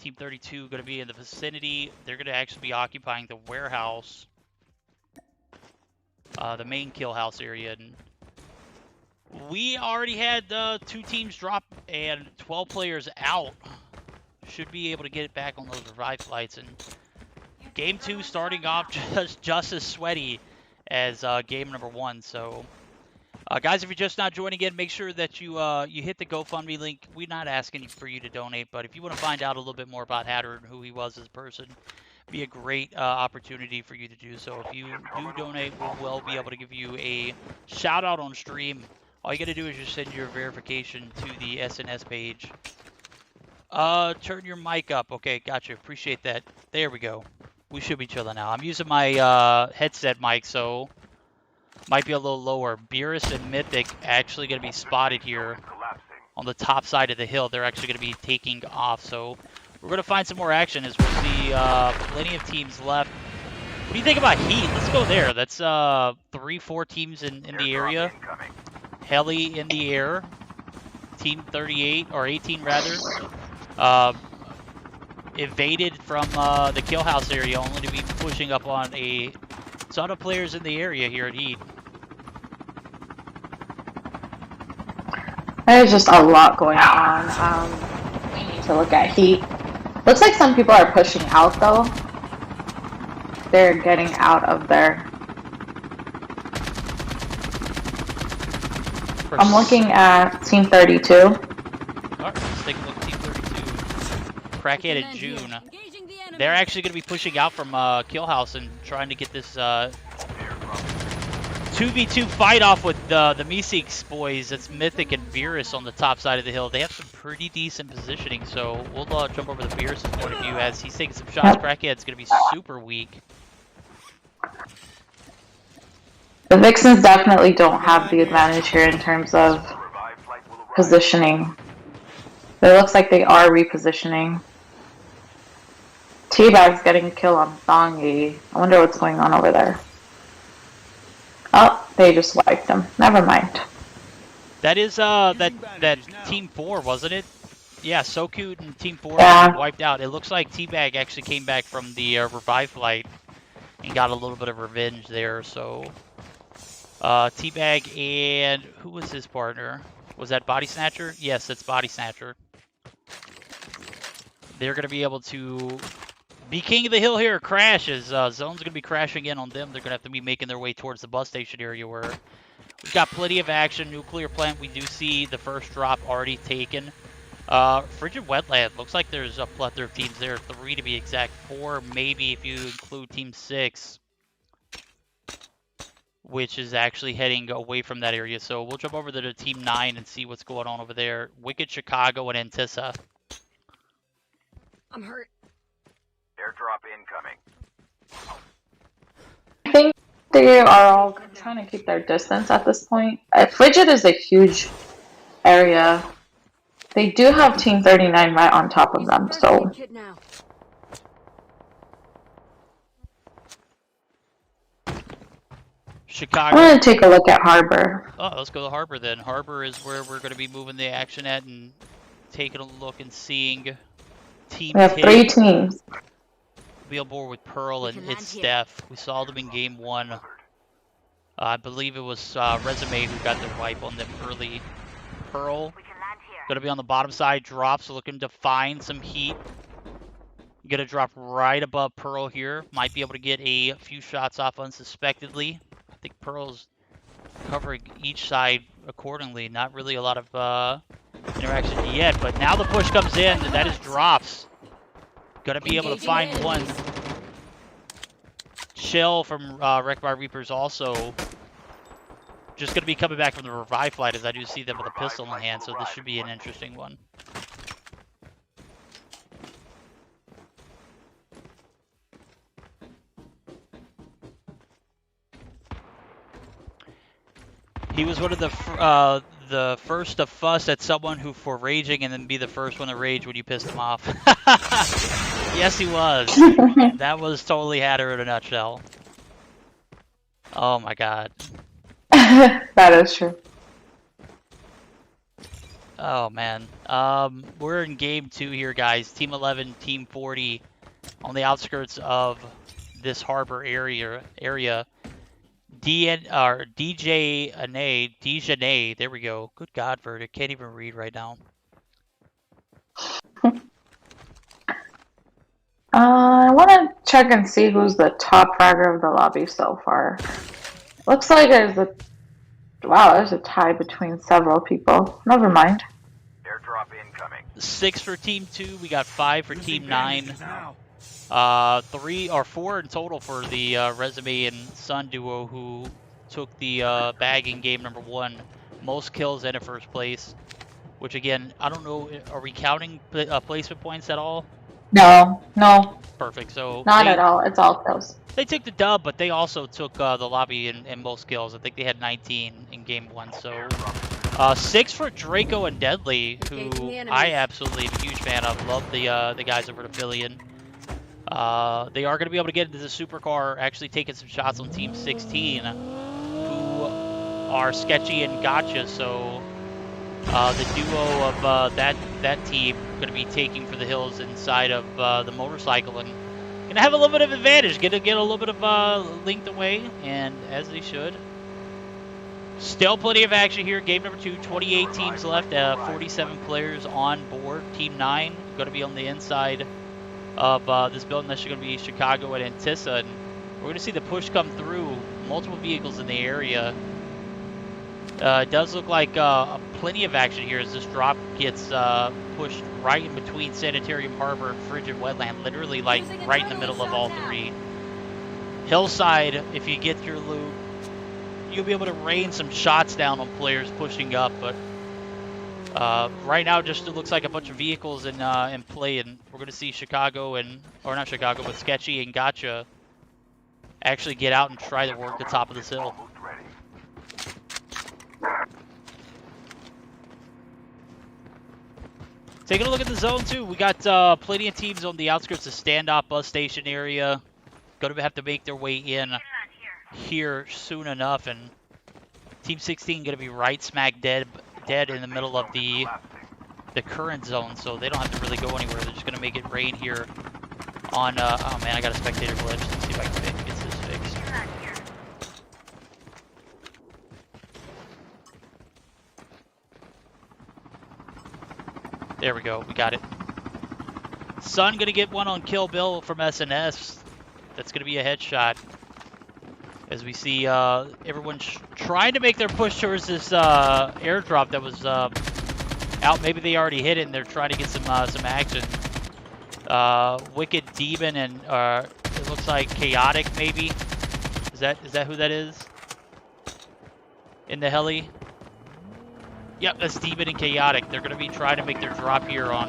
Team 32 going to be in the vicinity. They're going to actually be occupying the warehouse. The main Kill House area. And we already had 2 teams drop and 12 players out. Should be able to get it back on those revive flights. And Game 2 starting off just as sweaty as game number 1. So, guys, if you're just not joining in, make sure that you hit the GoFundMe link. We're not asking for you to donate, but if you want to find out a little bit more about Hatter and who he was as a person, be a great opportunity for you to do so. If you do donate, we will be able to give you a shout out on stream. All you got to do is just send your verification to the SNS page. Turn your mic up. Okay, gotcha. Appreciate that. There we go. We should be chilling now. I'm using my headset mic, so might be a little lower. Beerus and Mythic actually going to be spotted here on the top side of the hill. They're actually going to be taking off, so we're going to find some more action as we'll see plenty of teams left. What do you think about Heat? Let's go there. That's 3-4 teams in the area. Heli in the air. Team 38, or 18 rather. Evaded from the Kill House area, only to be pushing up on a ton of players in the area here at Heat. There's just a lot going on. We need to look at Heat. Looks like some people are pushing out though. They're getting out of there. I'm looking at Team 32. Alright, let's take a look at Team 32. Crackhead and June. They're actually going to be pushing out from Kill House and trying to get this 2v2 fight off with the Meseeks boys. That's Mythic and Beerus on the top side of the hill. They have some pretty decent positioning, so we'll jump over to Beerus' point of view as he's taking some shots. Crackhead's going to be super weak. The Vixens definitely don't have the advantage here in terms of positioning. It looks like they are repositioning. Teabag's getting a kill on Thongy. I wonder what's going on over there. Oh, they just wiped him. Never mind. That is that Team 4, wasn't it? Yeah, So Cute and Team 4 wiped out. It looks like Teabag actually came back from the revive flight and got a little bit of revenge there. So Teabag and who was his partner? Was that Body Snatcher? Yes, that's Body Snatcher. They're going to be able to be king of the hill here. Crashes. Zone's going to be crashing in on them. They're going to have to be making their way towards the bus station area where we've got plenty of action. Nuclear plant, we do see the first drop already taken. Frigid Wetland. Looks like there's a plethora of teams there. 3 to be exact. 4 maybe if you include Team 6. Which is actually heading away from that area. So we'll jump over to Team 9 and see what's going on over there. Wicked Chicago and Antissa. I'm hurt. Airdrop incoming. I think they are all trying to keep their distance at this point. Frigid is a huge area. They do have Team 39 right on top of them, so... Chicago. I'm going to take a look at Harbor. Oh, let's go to Harbor then. Harbor is where we're going to be moving the action at and taking a look and seeing Team We have 10. 3 teams. to be on board with Pearl We and can land it's here. Steph. We saw them in game 1. I believe it was Resume who got the wipe on them early. Pearl gonna be on the bottom side. Drops, looking to find some heat. Gonna drop right above Pearl here. Might be able to get a few shots off unsuspectedly. I think Pearl's covering each side accordingly. Not really a lot of interaction yet, but now the push comes in. That is Drops. Gonna be able to find one. Chill from Wrecked by Reapers also. Just gonna be coming back from the revive flight as I do see them with a pistol in hand, so this should be an interesting one. He was one of the first to fuss at someone who for raging and then be the first one to rage when you pissed him off. Yes, he was. That was totally MHatter in a nutshell. Oh my god. That is true. Oh man. We're in game 2 here, guys. Team 11, Team 40 on the outskirts of this harbor area. Dejanay, there we go. Good God, Verdict. Can't even read right now. I want to check and see who's the top fragger of the lobby so far. Looks like there's a tie between several people. Never mind. Airdrop incoming. 6 for Team 2. We got 5 for Team 9. 3 or 4 in total for the Resume and Sun duo who took the bag in game number 1. Most kills and in first place. Which again, I don't know, are we counting placement points at all? No. Perfect. So Not at all. It's all kills. They took the dub, but they also took the lobby in most kills. I think they had 19 in game 1. So 6 for Draco and Deadly, who I absolutely am a huge fan of. Love the guys over at Billion. They are going to be able to get into the supercar, actually taking some shots on Team 16, who are Sketchy and Gotcha. So the duo of that team going to be taking for the hills inside of the motorcycle and going to have a little bit of advantage. Get a little bit of linked away, and as they should. Still plenty of action here. Game number 2, 28 teams left, 47 players on board. Team 9 going to be on the inside of this building. That's going to be Chicago and Antissa, and we're going to see the push come through. Multiple vehicles in the area. It does look like plenty of action here as this drop gets pushed right in between Sanitarium Harbor and Frigid Wetland, literally like right in the middle of all 3. Hillside, if you get your loot, you'll be able to rain some shots down on players pushing up, but right now just it looks like a bunch of vehicles in play, and we're going to see Chicago or not Chicago, but Sketchy and Gotcha actually get out and try to work the top of this hill. Taking a look at the zone too, we got plenty of teams on the outskirts of Standoff bus station area. Going to have to make their way in here soon enough, and Team 16 going to be right smack dead in the middle of the current zone, so they don't have to really go anywhere. They're just going to make it rain here on, oh man, I got a spectator glitch. Let's see if I can get this fixed. There we go, we got it. Sun gonna get one on Kill Bill from SNS. That's gonna be a headshot. As we see everyone trying to make their push towards this airdrop that was out. Maybe they already hit it and they're trying to get some action. Wicked Demon and it looks like Chaotic maybe. Is that who that is? In the heli? Yep, that's Demon and Chaotic. They're going to be trying to make their drop here on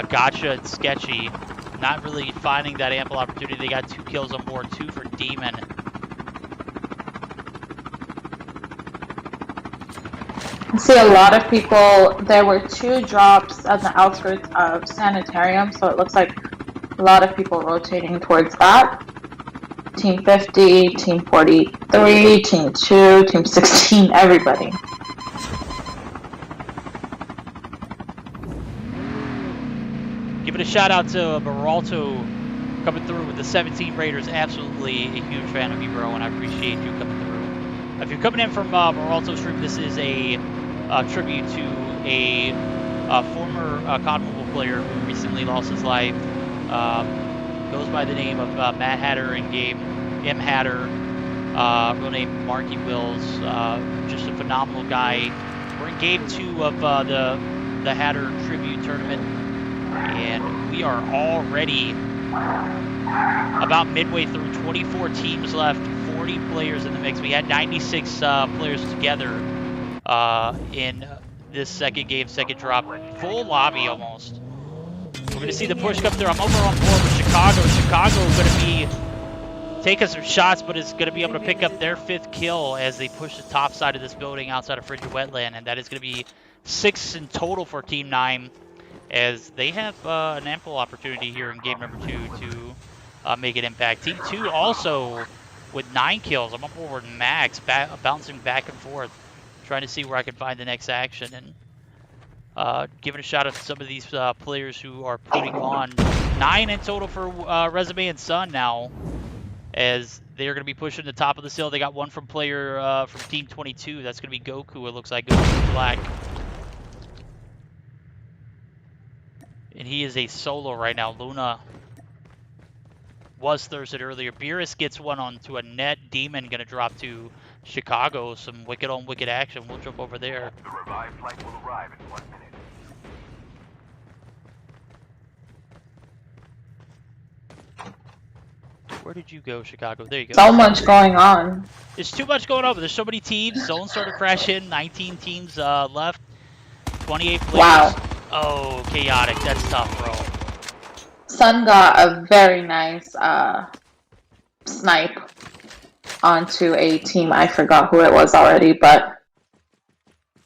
Gotcha and Sketchy. Not really finding that ample opportunity. They got 2 kills on board, 2 for Demon. I see a lot of people. There were 2 drops on the outskirts of Sanitarium, so it looks like a lot of people rotating towards that. Team 50, Team 43, Team 2, Team 16, everybody. Give it a shout out to Beralto coming through with the 17 Raiders. Absolutely a huge fan of you, bro, and I appreciate you coming through. If you're coming in from Moralto Stream, this is a tribute to a former COD Mobile player who recently lost his life. Goes by the name of MHatter in game, MHatter, real name Marky Wills. Just a phenomenal guy. We're in game 2 of the Hatter tribute tournament, and we are already about midway through. 24 teams left, 40 players in the mix. We had 96 players together in this second game, second drop, full lobby almost. We're going to see the push come through. I'm over on board with Chicago. Chicago is going to be taking some shots, but is going to be able to pick up their 5th kill as they push the top side of this building outside of Frigid Wetland, and that is going to be 6 in total for Team 9, as they have an ample opportunity here in game number 2 to make an impact. Team 2 also with 9 kills. I'm on board with Max, bouncing back and forth, trying to see where I can find the next action, and giving a shout out to some of these players who are putting on 9 in total for Resume and Sun now, as they're going to be pushing the top of the hill. They got one from player from Team 22. That's going to be Goku, it looks like. Goku Black. And he is a solo right now. Luna was thirsted earlier. Beerus gets one onto a net. Demon going to drop to Chicago. Some wicked on wicked action. We'll jump over there. The revived flight will arrive in 1 minute. Where did you go, Chicago? There you go. So much going on. There's too much going on, but there's so many teams. Zone started to crash in. 19 teams left. 28 players. Wow. Oh, chaotic. That's tough, bro. Sun got a very nice snipe onto a team. I forgot who it was already, but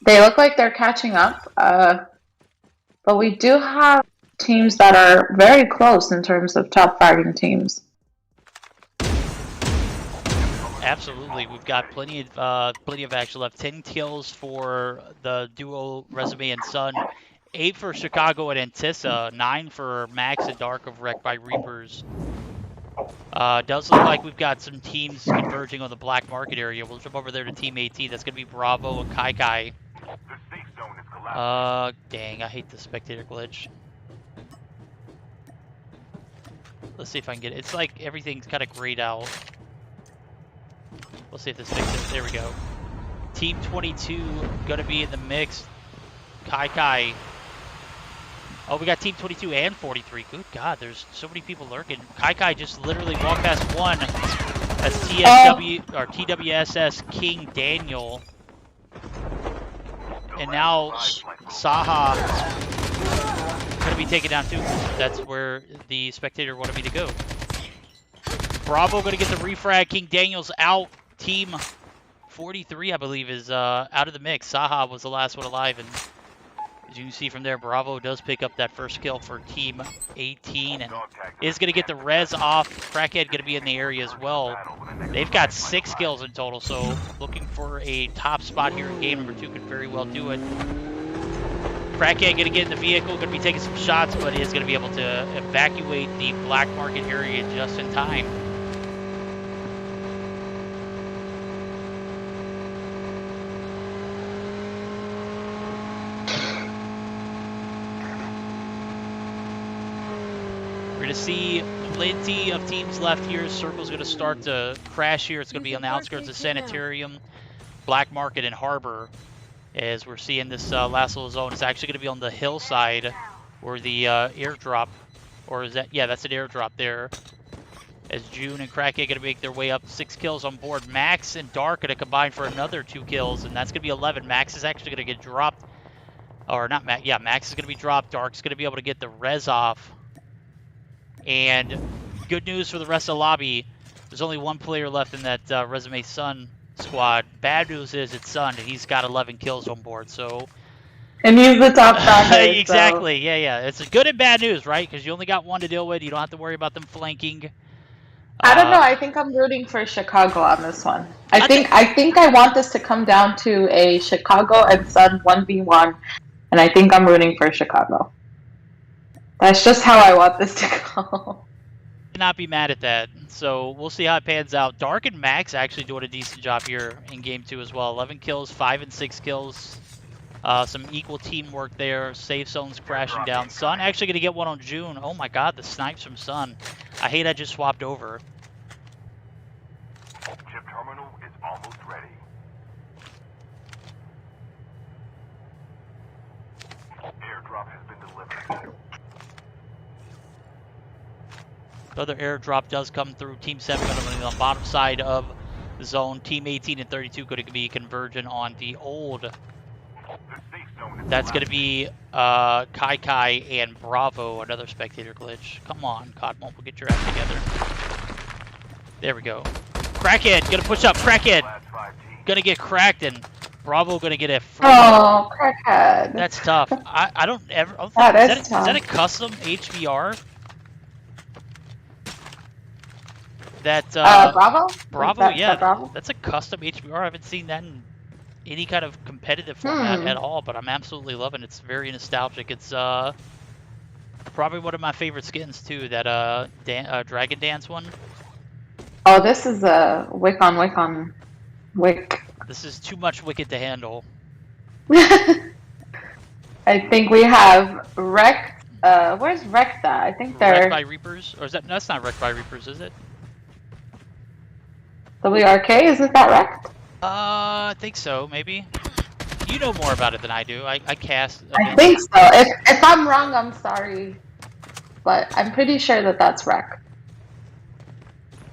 they look like they're catching up. But we do have teams that are very close in terms of top fighting teams. Absolutely, we've got plenty of action left. 10 kills for the duo Resume and Sun, 8 for Chicago and Antissa, 9 for Max and Dark of Wrecked by Reapers. Does look like we've got some teams converging on the black market area. We'll jump over there to Team 18. That's going to be Bravo and Kai Kai. The safe zone is collapsing. Dang, I hate the spectator glitch. Let's see if I can get it. It's like everything's kind of grayed out. We'll see if this fixes it. There we go. Team 22 going to be in the mix. Kai Kai. Oh, we got Team 22 and 43. Good God, there's so many people lurking. Kai Kai just literally walked past one. That's TWSS King Daniel. And now Saha going to be taken down too. That's where the spectator wanted me to go. Bravo going to get the refrag. King Daniel's out. Team 43, I believe, is out of the mix. Saha was the last one alive, and as you can see from there, Bravo does pick up that first kill for Team 18 and is going to get the res off. Crackhead going to be in the area as well. They've got 6 kills in total, so looking for a top spot here in game number 2 could very well do it. Crackhead going to get in the vehicle, going to be taking some shots, but is going to be able to evacuate the black market area just in time. We're going to see plenty of teams left here. Circle's going to start to crash here. It's going to be on the outskirts of Sanitarium, Black Market, and Harbor. As we're seeing this last little zone, it's actually going to be on the hillside where the airdrop, or is that, yeah, that's an airdrop there. As June and Crackhead going to make their way up. 6 kills on board. Max and Dark going to combine for another 2 kills, and that's going to be 11. Max is actually going to get dropped, or not Max, yeah, Max is going to be dropped. Dark's going to be able to get the res off. And good news for the rest of the lobby, there's only 1 player left in that Resume Sun squad. Bad news is it's Sun, and he's got 11 kills on board, so... And he's the top fragger. Exactly, so. yeah. It's good and bad news, right? Because you only got 1 to deal with. You don't have to worry about them flanking. I don't know. I think I'm rooting for Chicago on this one. I think I want this to come down to a Chicago and Sun 1v1, and I think I'm rooting for Chicago. That's just how I want this to go. not be mad at that. So we'll see how it pans out. Dark and Max actually doing a decent job here in game 2 as well. 11 kills, 5 and 6 kills. Some equal teamwork there. Safe zones crashing down. Sun actually going to get one on June. Oh my god, the snipes from Sun. I hate I just swapped over. Chip terminal is almost ready. Airdrop has been delivered. The other airdrop does come through. Team 7 going to be on the bottom side of the zone. Team 18 and 32 going to be converging on the old. That's going to be Kai and Bravo, another spectator glitch. Come on, COD Mobile, get your ass together. There we go. Crackhead, going to push up. Crackhead, going to get cracked, and Bravo going to get a free. Oh, crackhead. That's tough. I don't ever. Is that a custom HVR? That Bravo? Bravo, yeah. Bravo? That's a custom HVR. I haven't seen that in any kind of competitive format at all, but I'm absolutely loving it. It's very nostalgic. It's probably one of my favorite skins too, that Dragon Dance one. Oh, this is a wick on wick. This is too much Wicked to handle. I think we have wrecked. Where's wrecked at? I think they're Wrecked by Reapers, or is that? No, that's not Wrecked by Reapers, is it? WRK. Isn't that wrecked? I think so, maybe. You know more about it than I do. I cast. I think so. If I'm wrong, I'm sorry, but I'm pretty sure that that's wreck.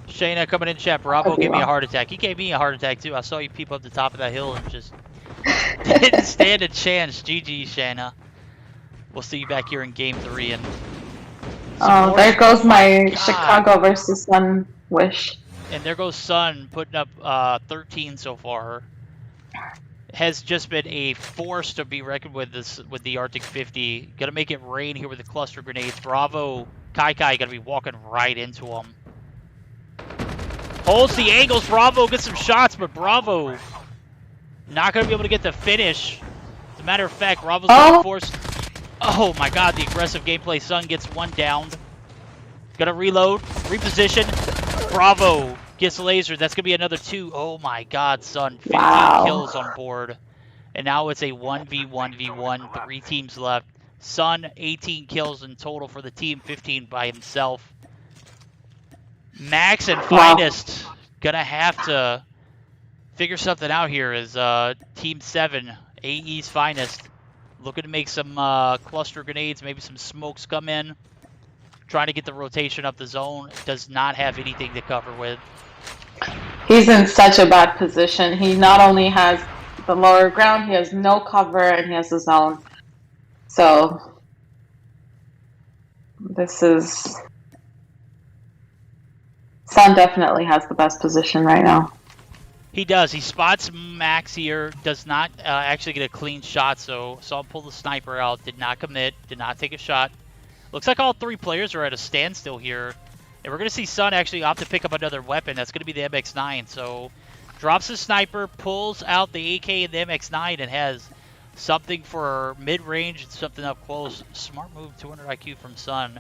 Shayna coming in chat. Bravo gave me a heart attack. He gave me a heart attack too. I saw you peep up the top of that hill and just didn't stand a chance. GG, Shayna. We'll see you back here in game 3 and. Oh, there goes my Chicago versus Sun wish. And there goes Sun putting up 13 so far. Has just been a force to be reckoned with with the Arctic 50. Gonna make it rain here with the cluster grenades. Bravo, Kai gonna be walking right into him. Holds the angles. Bravo gets some shots, but Bravo not gonna be able to get the finish. As a matter of fact, Bravo's gonna force. Oh my god, the aggressive gameplay. Sun gets one downed. Gonna reload, reposition. Bravo gets lasered. That's going to be another 2. Oh my god, Sun. 15 kills on board. And now it's a 1v1v1. 3 teams left. Sun, 18 kills in total for the team. 15 by himself. Max and Finest going to have to figure something out here as Team 7, AE's Finest, looking to make some cluster grenades. Maybe some smokes come in. Trying to get the rotation up the zone. Does not have anything to cover with. He's in such a bad position. He not only has the lower ground, he has no cover, and he has the zone. So this is... Sun definitely has the best position right now. He does. He spots Max here. Does not actually get a clean shot, so saw him pull the sniper out. Did not commit. Did not take a shot. Looks like all 3 players are at a standstill here. And we're going to see Sun actually opt to pick up another weapon. That's going to be the MX-9. So drops the sniper, pulls out the AK and the MX-9, and has something for mid-range and something up close. Smart move, 200 IQ from Sun.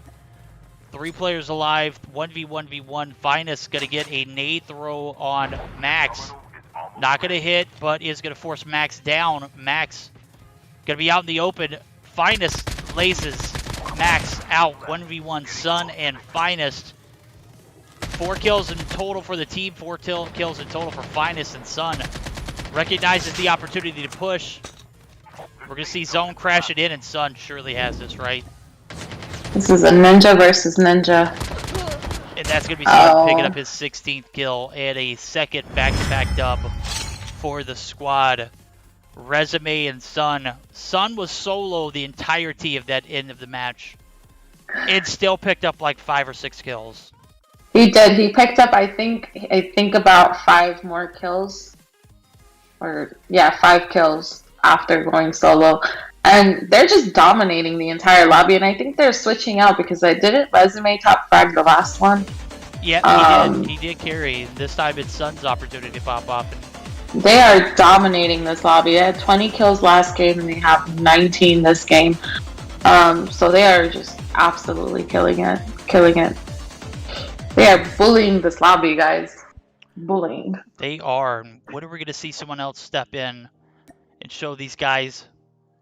3 players alive, 1v1v1. Finest going to get a nade throw on Max. Not going to hit, but is going to force Max down. Max going to be out in the open. Finest blazes Max out. 1v1 Sun and Finest. 4 kills in total for the team. 4 kills in total for Finest and Sun. Recognizes the opportunity to push. We're going to see Zone crash it in, and Sun surely has this, right? This is a Ninja versus Ninja. And that's going to be Sun picking up his 16th kill and a second back-to-back dub for the squad. Resume and Sun. Sun was solo the entirety of that end of the match. And still picked up like 5 or 6 kills. He did. He picked up, I think about 5 more kills. Or, yeah, 5 kills after going solo. And they're just dominating the entire lobby. And I think they're switching out because I didn't Resume top frag the last one. Yeah, he did. He did carry. This time it's Sun's opportunity to pop off. They are dominating this lobby. They had 20 kills last game and they have 19 this game. So they are just absolutely killing it. They are bullying this lobby, guys. Bullying. They are. And when are we going to see someone else step in and show these guys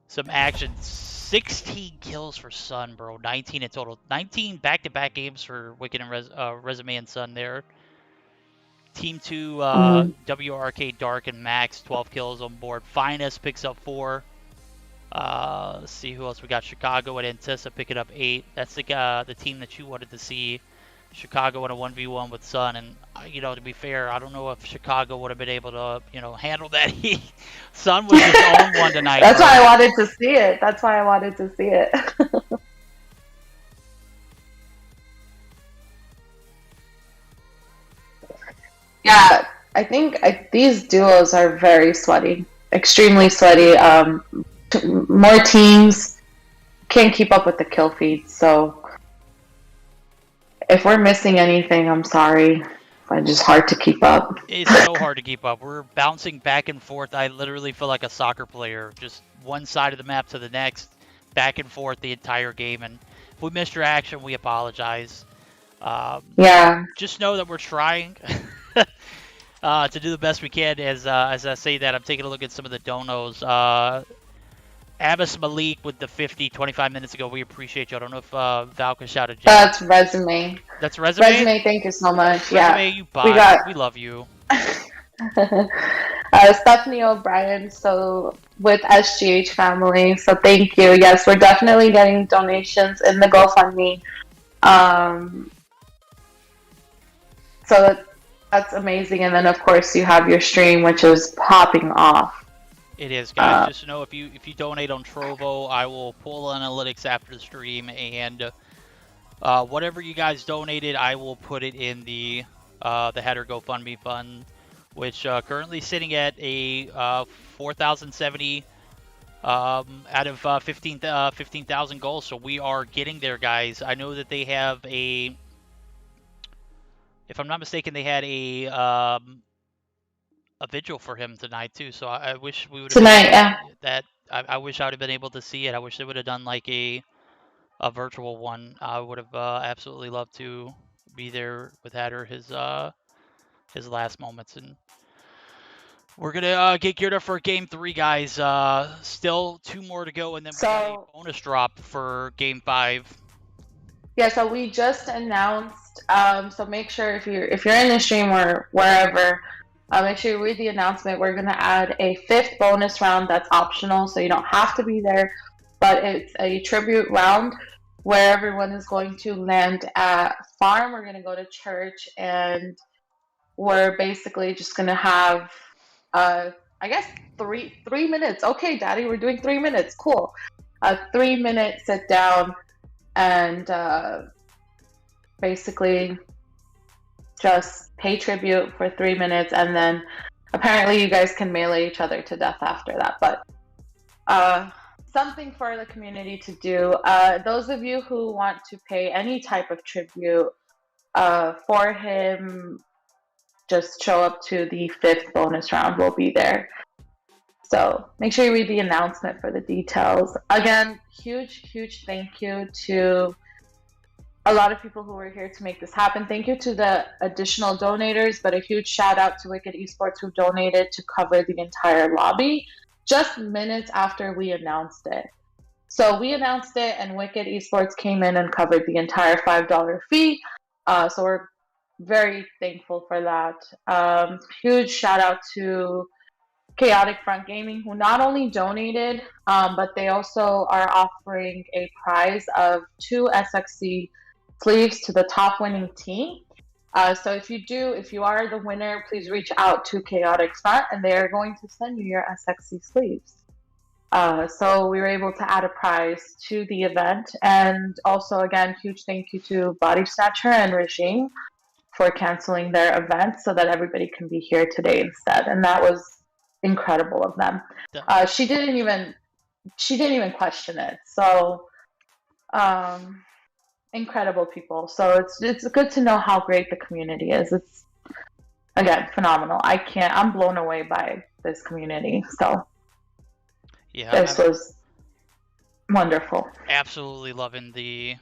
some action? 16 kills for Sun, bro. 19 in total. 19 back-to-back games for WcK and Resume and Sun there. Team 2, WRK, Dark, and Max, 12 kills on board. Finest picks up 4. Let's see who else we got. Chicago and Antissa picking up 8. That's the team that you wanted to see. Chicago in a 1v1 with Sun, and to be fair, I don't know if Chicago would have been able to handle that heat. Sun was just on one tonight. That's bro. why I wanted to see it. That's why I wanted to see it. Yeah, I think these duos are very sweaty, extremely sweaty. More teams can't keep up with the kill feed, so if we're missing anything, I'm sorry. It's just hard to keep up. It's so hard to keep up. We're bouncing back and forth. I literally feel like a soccer player, just one side of the map to the next, back and forth the entire game. And if we missed your action, we apologize. Yeah. Just know that we're trying to do the best we can. As I say that, I'm taking a look at some of the donos. Abbas Malik with the 50 25 minutes ago. We appreciate you. I don't know if Valka shouted you. That's Resume. That's Resume? Resume, thank you so much. Resume, Yeah. you bot. We love you. Stephanie O'Brien, so with SGH family, so thank you. Yes, we're definitely getting donations in the GoFundMe. So that's amazing. And then of course you have your stream, which is popping off. It is, guys. Just know if you donate on Trovo, I will pull analytics after the stream, and whatever you guys donated, I will put it in the header GoFundMe fund, which currently sitting at a 4,070 out of 15,000 goals. So we are getting there, guys. I know that they have a, if I'm not mistaken, they had a vigil for him tonight too. So I wish we would have Tonight, yeah. that. I wish I would have been able to see it. I wish they would have done like a virtual one. I would have absolutely loved to be there with Hatter his last moments. And we're gonna get geared up for Game 3, guys. Still 2 more to go, and then we got a bonus drop for Game 5. Yeah, so we just announced. So make sure if you're in the stream or wherever, make sure you read the announcement. We're gonna add a 5th bonus round that's optional, so you don't have to be there. But it's a tribute round where everyone is going to land at farm. We're gonna go to church, and we're basically just gonna have, I guess 3 minutes. Okay, Daddy, we're doing 3 minutes. Cool. A 3-minute sit down and basically just pay tribute for 3 minutes, and then apparently you guys can melee each other to death after that. But something for the community to do. Those of you who want to pay any type of tribute for him, just show up to the 5th bonus round. We'll be there. So make sure you read the announcement for the details. Again, huge thank you to a lot of people who were here to make this happen. Thank you to the additional donators, but a huge shout out to WcK eSports who donated to cover the entire lobby just minutes after we announced it. So we announced it, and WcK eSports came in and covered the entire $5 fee. So we're very thankful for that. Huge shout out to Chaotic Front Gaming, who not only donated, but they also are offering a prize of 2 SXC sleeves to the top winning team. So if you are the winner, please reach out to Chaotic Front, and they are going to send you your SXC sleeves. So we were able to add a prize to the event. And also, again, huge thank you to Body Snatcher and Regime for canceling their event so that everybody can be here today instead. And that was incredible of them. She didn't even question it. So incredible people. So it's good to know how great the community is. It's, again, phenomenal. I'm blown away by this community. So yeah, this was wonderful. Absolutely loving the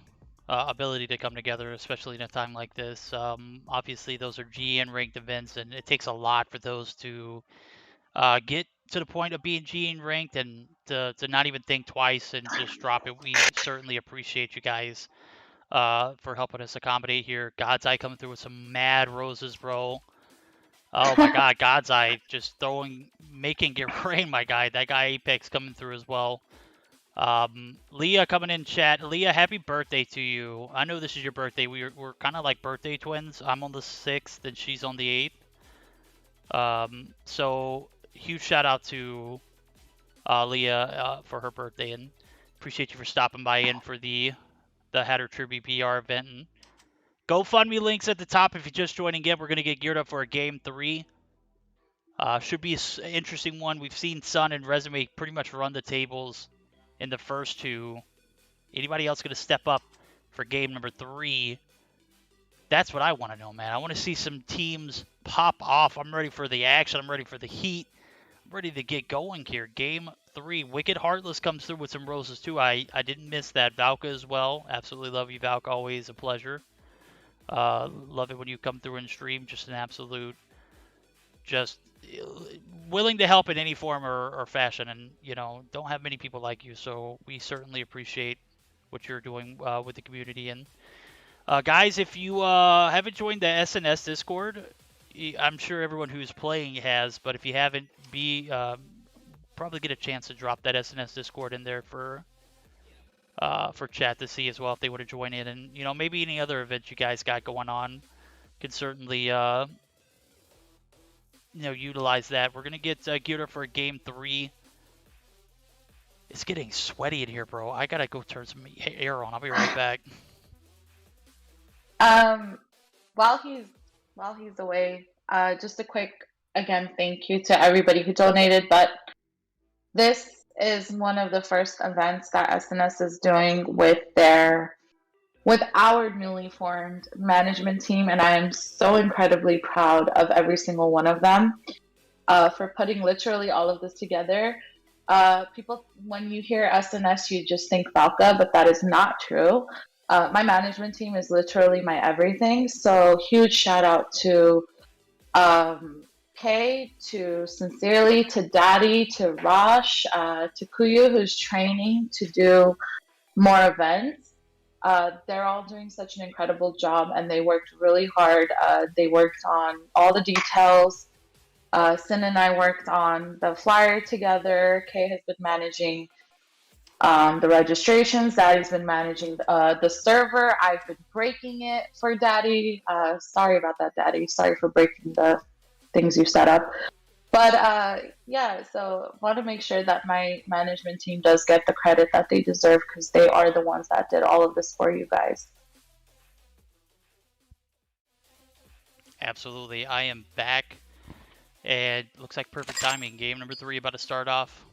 ability to come together, especially in a time like this. Obviously, those are GN ranked events, and it takes a lot for those to get to the point of being GN ranked and to not even think twice and just drop it. We certainly appreciate you guys for helping us accommodate here. God's Eye coming through with some mad roses, bro. Oh my God, God's Eye just making it rain, my guy. That guy Apex coming through as well. Leah coming in chat. Leah, happy birthday to you. I know this is your birthday. We're kind of like birthday twins. I'm on the 6th and she's on the 8th. So huge shout out to Leah for her birthday, and appreciate you for stopping by in for the Hatter Tribute PR event. And GoFundMe links at the top if you're just joining in. We're gonna get geared up for a game 3. Should be an interesting one. We've seen Sun and Resume pretty much run the tables in the first 2. Anybody else going to step up for game number 3? That's what I want to know, man. I want to see some teams pop off. I'm ready for the action. I'm ready for the heat. I'm ready to get going here. Game 3. Wicked Heartless comes through with some roses, too. I didn't miss that. Valka as well. Absolutely love you, Valka. Always a pleasure. Love it when you come through and stream. Just an absolute... Just willing to help in any form or fashion, and don't have many people like you, so we certainly appreciate what you're doing with the community. And guys, if you haven't joined the SNS Discord, I'm sure everyone who's playing has, but if you haven't, probably get a chance to drop that SNS Discord in there for chat to see as well if they want to join in, and maybe any other events you guys got going on can certainly utilize that. We're gonna get geared up for game 3. It's getting sweaty in here, bro. I gotta go turn some air on. I'll be right back. While he's away, just a quick thank you to everybody who donated. But this is one of the first events that SNS is doing with our newly formed management team, and I am so incredibly proud of every single one of them for putting literally all of this together. People, when you hear SNS, you just think Valka, but that is not true. My management team is literally my everything. So huge shout out to Kay, to Sincerely, to Daddy, to Rosh, to Kuyu, who's training to do more events. They're all doing such an incredible job, and they worked really hard. They worked on all the details. Sin and I worked on the flyer together. Kay has been managing the registrations. Daddy's been managing the server. I've been breaking it for Daddy. Sorry about that, Daddy. Sorry for breaking the things you set up. But yeah, so want to make sure that my management team does get the credit that they deserve, because they are the ones that did all of this for you guys. Absolutely. I am back, and looks like perfect timing. Game number 3 about to start off.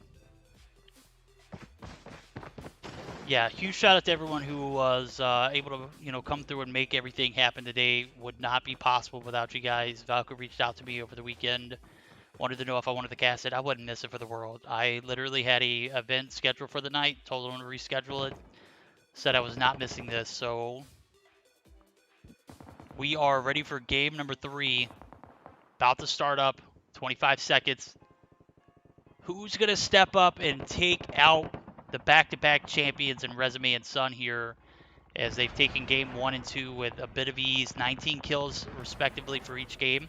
Yeah, huge shout out to everyone who was able to come through and make everything happen today. Would not be possible without you guys. Valka reached out to me over the weekend. Wanted to know if I wanted to cast it. I wouldn't miss it for the world. I literally had a event scheduled for the night. Told them to reschedule it. Said I was not missing this. So we are ready for game number 3. About to start up. 25 seconds. Who's going to step up and take out the back-to-back champions in Resume and Sun here, as they've taken game 1 and 2 with a bit of ease. 19 kills respectively for each game.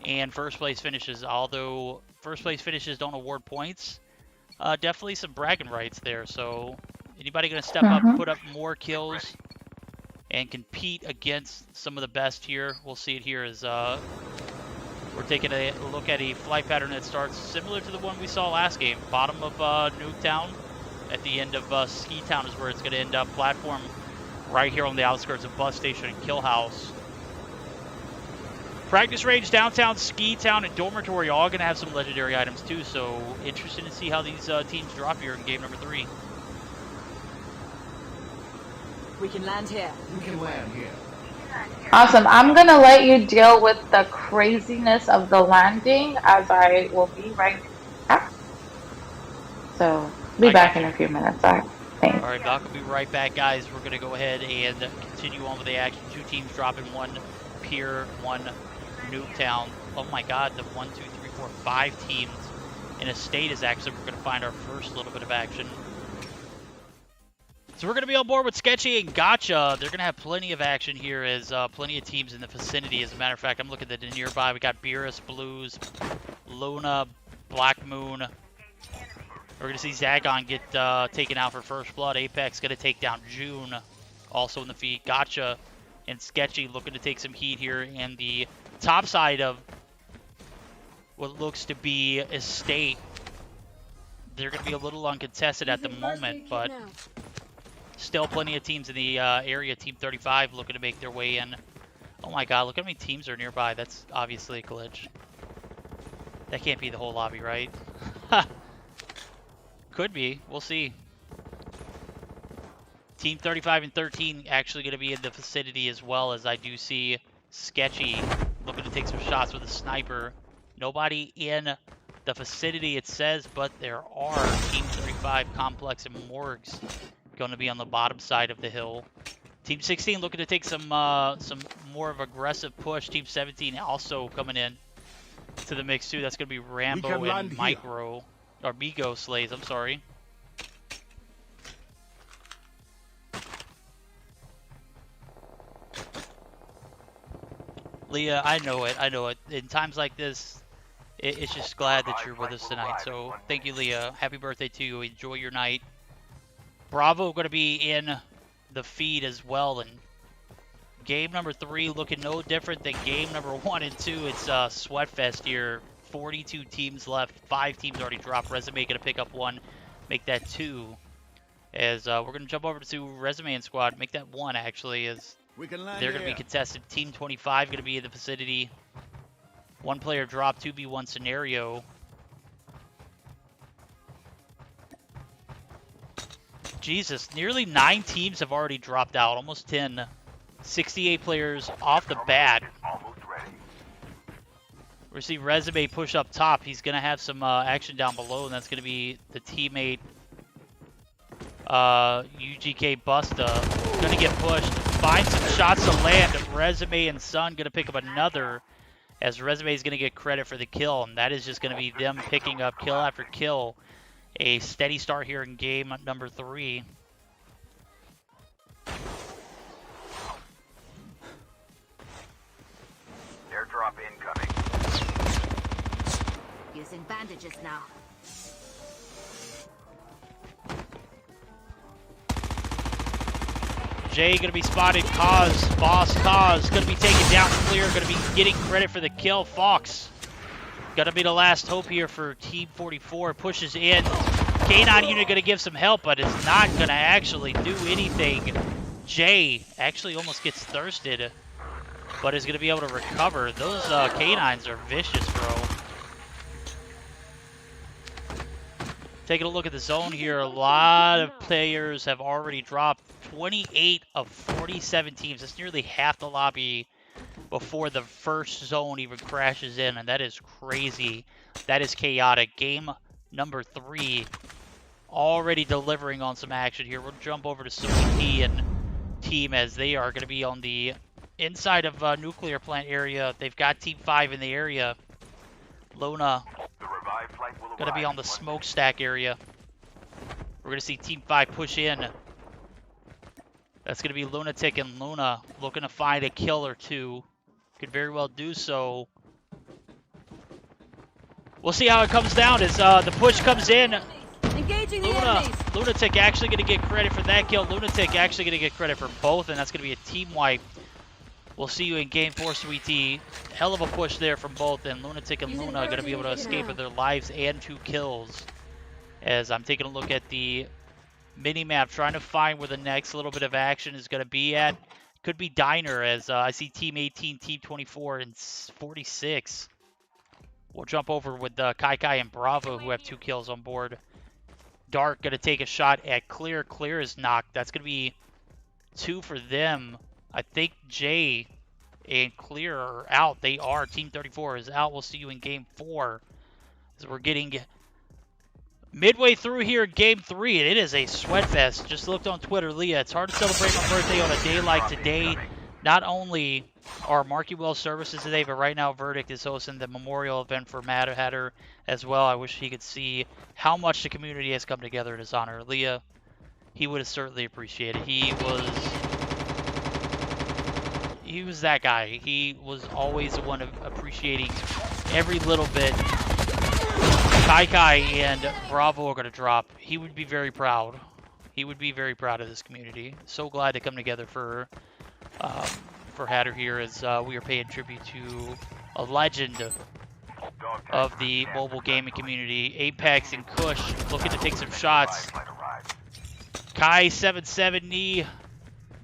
And first place finishes, although first place finishes don't award points, definitely some bragging rights there. So anybody going to step up, put up more kills, and compete against some of the best here? We'll see it here as we're taking a look at a flight pattern that starts similar to the one we saw last game. Bottom of Nuketown, at the end of Ski Town is where it's going to end up. Platform right here on the outskirts of Bus Station and Kill House. Practice range, downtown, Ski Town, and Dormitory all going to have some legendary items too, so interesting to see how these teams drop here in game number 3. We can land here. We can land here. Awesome. I'm going to let you deal with the craziness of the landing, as I will be right back. So, be back in a few minutes. All right. Thanks. All right, Doc will be right back, guys. We're going to go ahead and continue on with the action. 2 teams dropping, 1 Pier, 1 Nuketown. Oh my God, the 1, 2, 3, 4, 5 teams in a state is actually, we're going to find our first little bit of action. So we're going to be on board with Sketchy and Gotcha. They're going to have plenty of action here as plenty of teams in the vicinity. As a matter of fact, I'm looking at the nearby. We got Beerus, Blues, Luna, Black Moon. We're going to see Zagon get taken out for first blood. Apex going to take down June, also in the feed. Gotcha and Sketchy looking to take some heat here in the top side of what looks to be Estate. They're going to be a little uncontested at the moment, but still plenty of teams in the area. Team 35 looking to make their way in. Oh my God, look how many teams are nearby. That's obviously a glitch. That can't be the whole lobby, right? Could be. We'll see. Team 35 and 13 actually going to be in the vicinity as well, as I do see Sketchy looking to take some shots with a sniper. Nobody in the vicinity, it says, but there are Team 35 Complex and Morgs going to be on the bottom side of the hill. Team 16 looking to take some more of aggressive push. Team 17 also coming in to the mix too. That's going to be Rambo and Micro, or Migo Slays, I'm sorry. Leah, I know it. In times like this, it's just glad that you're with us tonight. So thank you, Leah. Happy birthday to you. Enjoy your night. Bravo going to be in the feed as well. And game number 3 looking no different than game number 1 and 2. It's Sweatfest here. 42 teams left. 5 teams already dropped. Resume going to pick up 1, make that 2. As we're going to jump over to Resume and Squad, make that 1 actually, as they're going to be contested. Team 25 going to be in the vicinity. 1 player drop, 2v1 scenario. Jesus, nearly 9 teams have already dropped out, almost 10. 68 players off the bat. We see Resume push up top. He's going to have some action down below, and that's going to be the teammate WcK Busta. Going to get pushed. Find some shots to land. Resume and Sun going to pick up another, as Resume is going to get credit for the kill, and that is just going to be them picking up kill after kill. A steady start here in game number 3. Airdrop incoming. Using bandages now. Jay going to be spotted. Boss Cause going to be taken down. Clear going to be getting credit for the kill. Fox going to be the last hope here for Team 44. Pushes in. K9 unit going to give some help, but it's not going to actually do anything. Jay actually almost gets thirsted, but is going to be able to recover. Those K9s are vicious, bro. Taking a look at the zone here, a lot of players have already dropped. 28 of 47 teams. That's nearly half the lobby before the first zone even crashes in, and that is crazy. That is chaotic. Game number 3 already delivering on some action here. We'll jump over to Sony P and team, as they are going to be on the inside of nuclear plant area. They've got Team 5 in the area. Luna going to be on the smokestack area. We're going to see Team 5 push in. That's going to be Lunatic and Luna looking to find a kill or 2. Could very well do so. We'll see how it comes down as the push comes in. Engaging the enemies. Lunatic actually going to get credit for that kill. Lunatic actually going to get credit for both, and that's going to be a team wipe. We'll see you in game 4, Sweet Tea. Hell of a push there from both, and Lunatic and Luna are going to be able to escape with their lives and 2 kills. As I'm taking a look at the mini-map, trying to find where the next little bit of action is going to be at. Could be Diner, as I see Team 18, Team 24, and 46. We'll jump over with Kai and Bravo, who have 2 kills on board. Dark going to take a shot at Clear. Clear is knocked. That's going to be 2 for them. I think Jay and Clear are out. They are. Team 34 is out. We'll see you in game 4. As we're getting Midway through here in Game 3, and it is a sweat fest. Just looked on Twitter, Leah. It's hard to celebrate my birthday on a day like today. Not only are Marky Wells services today, but right now Verdict is hosting the memorial event for MHatter as well. I wish he could see how much the community has come together in his honor. Leah, he would have certainly appreciated it. He was that guy. He was always the one of appreciating every little bit. Kai and Bravo are going to drop. He would be very proud. He would be very proud of this community. So glad to come together for Hatter here as we are paying tribute to a legend of the mobile gaming community. Apex and Kush looking to take some shots. Kai 77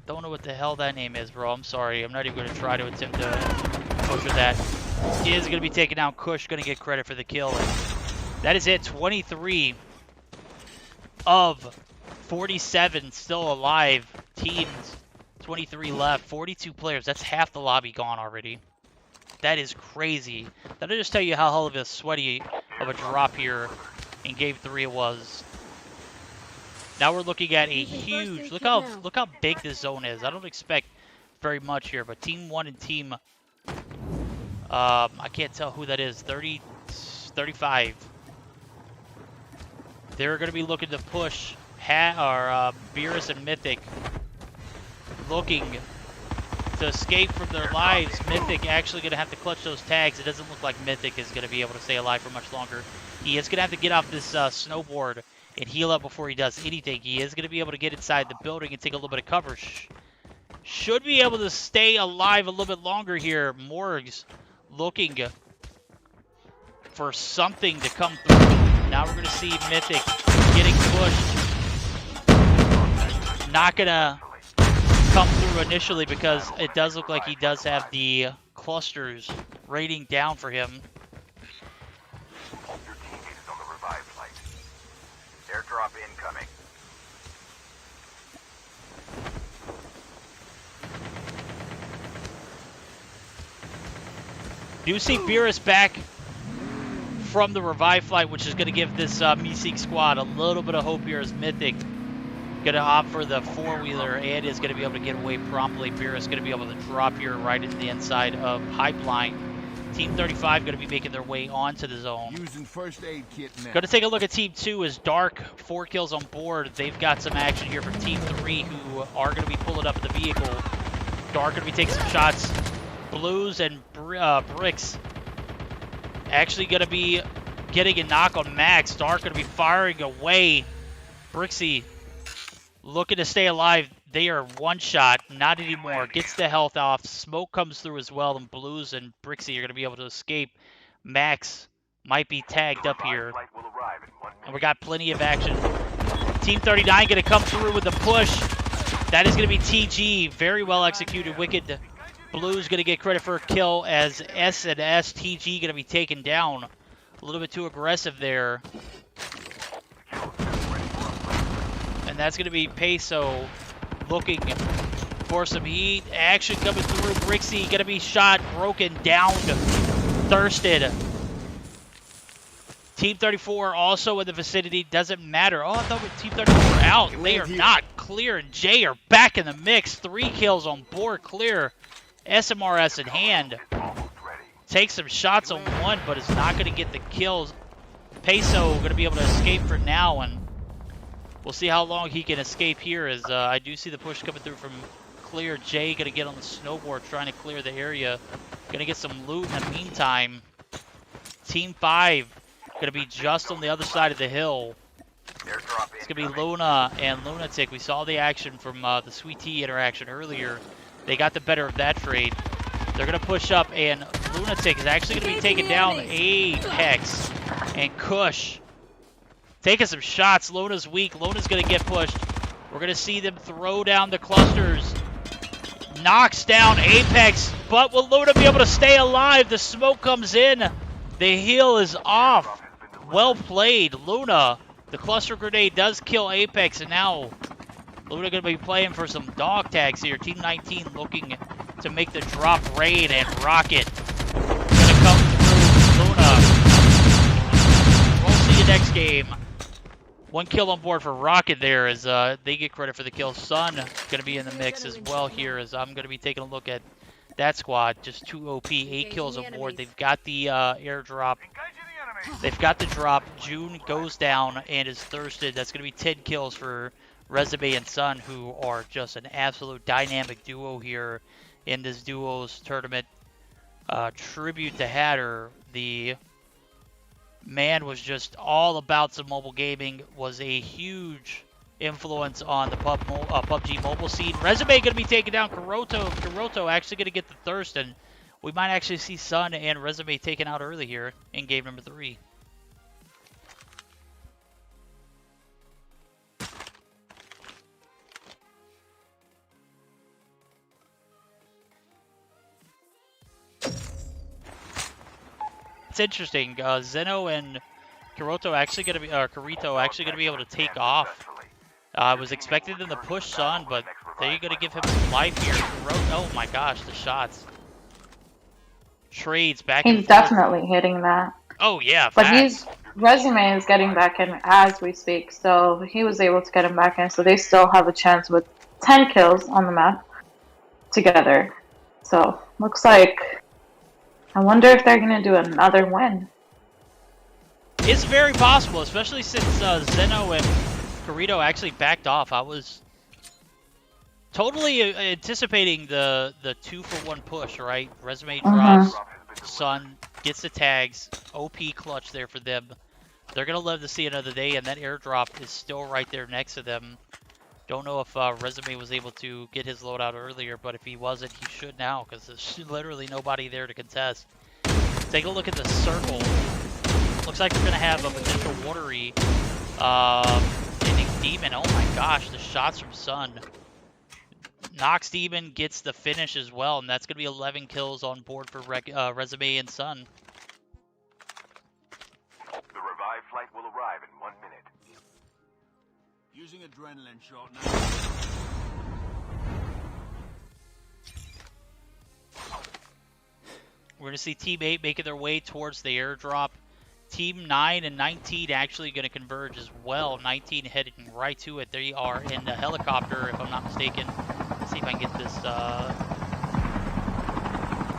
Don't know what the hell that name is, bro. I'm sorry. I'm not even going to try to attempt to butcher that. He is going to be taking down Kush. Going to get credit for the kill. And that is it. 23 of 47 still alive. Teams 23 left. 42 players. That's half the lobby gone already. That is crazy. That'll just tell you how hell of a sweaty of a drop here in Game 3 it was. Now we're looking at a huge, look how big this zone is. I don't expect very much here, but Team 1 and Team, I can't tell who that is, 35. They're going to be looking to push Beerus and Mythic, looking to escape from their lives. Mythic actually going to have to clutch those tags. It doesn't look like Mythic is going to be able to stay alive for much longer. He is going to have to get off this snowboard and heal up before he does anything. He is going to be able to get inside the building and take a little bit of cover. Should be able to stay alive a little bit longer here. Morgs looking for something to come through. Now we're going to see Mythic getting pushed. Not going to come through initially because it does look like he does have the clusters raining down for him. Airdrop incoming. Do see Beerus back from the revive flight, which is going to give this Meseeks squad a little bit of hope here as Mythic going to opt for the four-wheeler and is going to be able to get away promptly. Beerus going to be able to drop here right into the inside of Pipeline. Team 35 going to be making their way onto the zone. Using first aid kit now. Going to take a look at Team 2 as Dark, 4 kills on board. They've got some action here from Team 3 who are going to be pulling up in the vehicle. Dark going to be taking some shots. Blues and Bricks actually going to be getting a knock on Max. Dark going to be firing away. Brixie looking to stay alive. They are one shot, not anymore. Gets the health off. Smoke comes through as well, and Blues and Brixie are going to be able to escape. Max might be tagged up here. And we got plenty of action. Team 39 going to come through with the push. That is going to be TG. Very well executed. Wicked Blues going to get credit for a kill as S and S. TG going to be taken down. A little bit too aggressive there. And that's going to be Peso looking for some heat. Action coming through. Brixie going to be shot, broken, downed, thirsted. Team 34 also in the vicinity. Doesn't matter. Oh, I thought Team 34 were out. They are not. Clear and Jay are back in the mix. 3 kills on board. Clear. SMRS in hand. Takes some shots on one, but is not going to get the kills. Peso going to be able to escape for now, and we'll see how long he can escape here as I do see the push coming through from Clear. Jay going to get on the snowboard trying to clear the area. Going to get some loot in the meantime. Team 5 going to be just on the other side of the hill. It's going to be Luna and Lunatic. We saw the action from the Sweet Tea interaction earlier. They got the better of that trade. They're going to push up, and Lunatic is actually going to be taking down Apex and Kush. Taking some shots. Luna's weak. Luna's going to get pushed. We're going to see them throw down the clusters. Knocks down Apex, but will Luna be able to stay alive? The smoke comes in. The heal is off. Well played, Luna. The cluster grenade does kill Apex, and now Luna going to be playing for some dog tags here. Team 19 looking to make the drop. Raid and Rocket going to come through. Luna. We'll see you next game. One kill on board for Rocket there as they get credit for the kill. Sun going to be in the mix as well here as I'm going to be taking a look at that squad. Just 2 OP, 8 kills on board. They've got the airdrop. They've got the drop. June goes down and is thirsted. That's going to be 10 kills for Resume and Sun, who are just an absolute dynamic duo here in this duos tournament. Tribute to Hatter, the man was just all about some mobile gaming, was a huge influence on the PUBG mobile scene. Resume going to be taking down Kuroto. Kuroto actually going to get the thirst, and we might actually see Sun and Resume taken out early here in game number 3. It's interesting. Zeno and Kuroto actually going to be, Kurito actually going to be able to take off. I was expecting them to push Sun, but they're going to give him some life here. Oh my gosh, the shots. Trades back and He's forth. definitely hitting that. Oh yeah, But facts. Resume is getting back in as we speak, so he was able to get him back in. So they still have a chance with 10 kills on the map together. So looks like, I wonder if they're going to do another win. It's very possible, especially since Zeno and Kurito actually backed off. I was totally anticipating the 2-for-1 push, right? Resume drops, Sun gets the tags, OP clutch there for them. They're going to love to see another day, and that airdrop is still right there next to them. Don't know if Resume was able to get his loadout earlier, but if he wasn't, he should now, because there's literally nobody there to contest. Take a look at the circle. Looks like we're going to have a potential watery ending Demon. Oh my gosh, the shots from Sun. Nox Demon gets the finish as well, and that's going to be 11 kills on board for Resume and Sun. The revived flight will arrive in 1 minute. Using adrenaline shot now. We're going to see Team 8 making their way towards the airdrop. Team 9 and 19 actually going to converge as well. 19 heading right to it. They are in the helicopter, if I'm not mistaken. Let's see if I can get this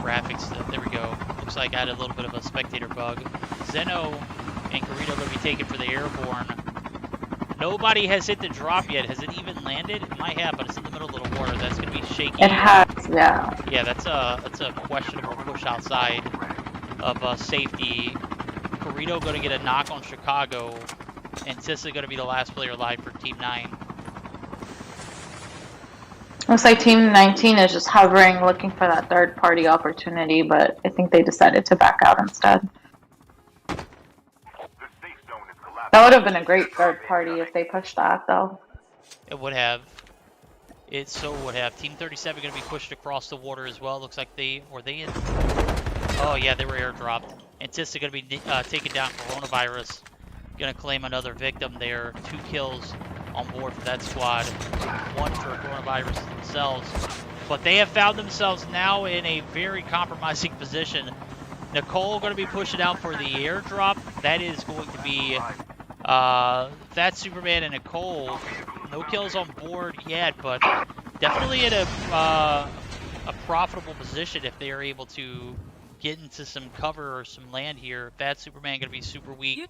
graphics. There we go. Looks like I had a little bit of a spectator bug. Zeno and Kurito going to be taken for the airborne. Nobody has hit the drop yet. Has it even landed? It might have, but it's in the middle of the water. That's going to be shaky. It has, yeah. Yeah, that's a questionable push outside of safety. Kurito going to get a knock on Chicago, and Tissa going to be the last player alive for Team 9. Looks like Team 19 is just hovering, looking for that third-party opportunity, but I think they decided to back out instead. That would have been a great third party if they pushed that, though. It would have. It so would have. Team 37 going to be pushed across the water as well. Looks like were they in? Oh yeah, they were airdropped. Antissa going to be taken down. Coronavirus going to claim another victim there. 2 kills on board for that squad. 1 for Coronavirus themselves. But they have found themselves now in a very compromising position. Nicole going to be pushing out for the airdrop. That is going to be that's Superman and Nicole. No kills on board yet, but definitely in a profitable position if they are able to get into some cover or some land here. Bad Superman going to be super weak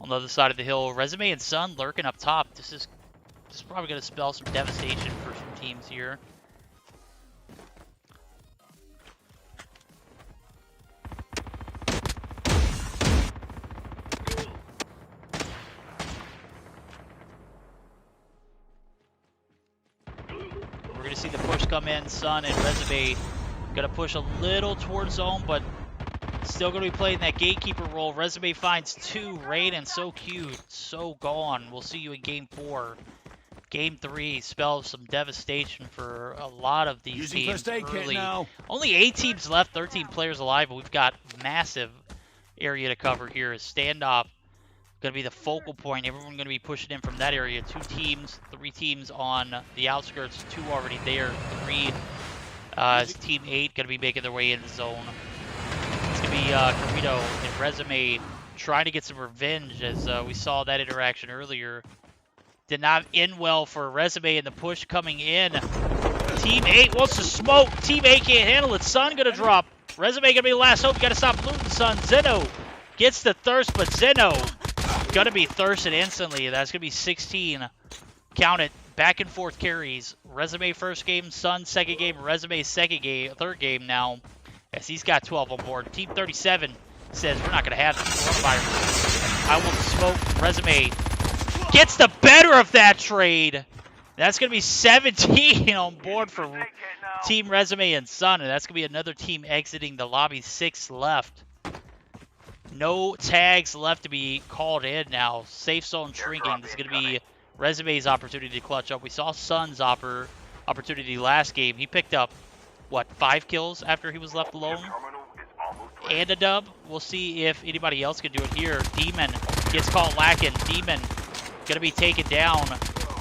on the other side of the hill. Resume and Sun lurking up top. This is probably going to spell some devastation for some teams here. We're going to see the push come in. Sun and Resume going to push a little towards zone, but still going to be playing that gatekeeper role. Resume finds 2. Raiden, so cute, so gone. We'll see you in Game 4. Game 3 spells some devastation for a lot of these teams early. Only 8 teams left, 13 players alive, but we've got massive area to cover here. Standoff going to be the focal point. Everyone going to be pushing in from that area. 2 teams, 3 teams on the outskirts, 2 already there, 3 as Team 8 going to be making their way in the zone. It's going to be Kurito and Resume trying to get some revenge, as we saw that interaction earlier. Did not end well for Resume, and the push coming in. Team 8 wants to smoke. Team 8 can't handle it. Sun gonna drop. Resume gonna be the last hope. Gotta stop looting, Sun. Zeno gets the thirst, but Zeno gonna be thirsted instantly. That's gonna be 16. Count it. Back and forth carries. Resume first game, Sun second game, Resume second game, third game now, as he's got 12 on board. Team 37 says we're not gonna have this coronavirus. I want to smoke. Resume gets the better of that trade. That's going to be 17 on board for Team Resume and Sun, and that's going to be another team exiting the lobby. 6 left. No tags left to be called in now. Safe zone shrinking. This is going to be Resume's opportunity to clutch up. We saw Sun's opportunity last game. He picked up, what, 5 kills after he was left alone? And a dub. We'll see if anybody else can do it here. Demon gets caught lacking. Demon going to be taken down.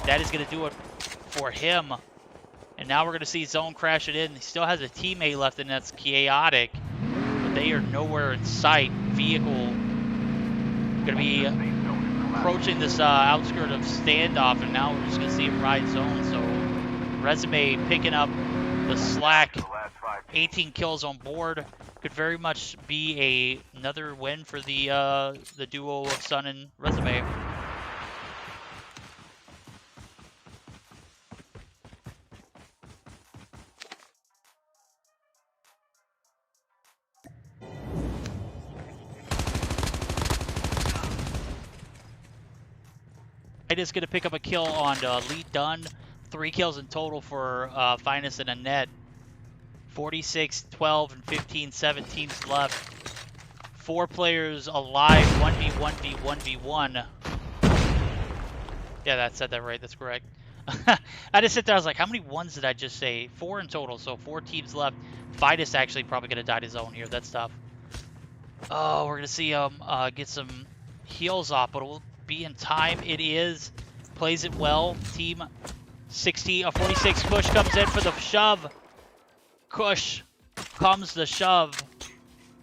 That is going to do it for him. And now we're going to see Zone crash it in. He still has a teammate left, and that's Chaotic. But they are nowhere in sight. Vehicle going to be approaching this outskirt of standoff, and now we're just going to see him ride Zone. So Resume picking up the slack. 18 kills on board. Could very much be another win for the duo of Sun and Resume. Is going to pick up a kill on Lee Dunn. 3 kills in total for Finest and Annette. 46, 12, and 15, 7 teams left. 4 players alive, 1v1v, 1v1. Yeah, that said that right, that's correct. I just sit there, I was like, how many ones did I just say? 4 in total, so 4 teams left. Finest actually probably going to die to zone here, that's tough. Oh, we're going to see him get some heals off, but we'll be in time. It is. Plays it well. Team 46 Kush comes in for the shove. Kush comes the shove.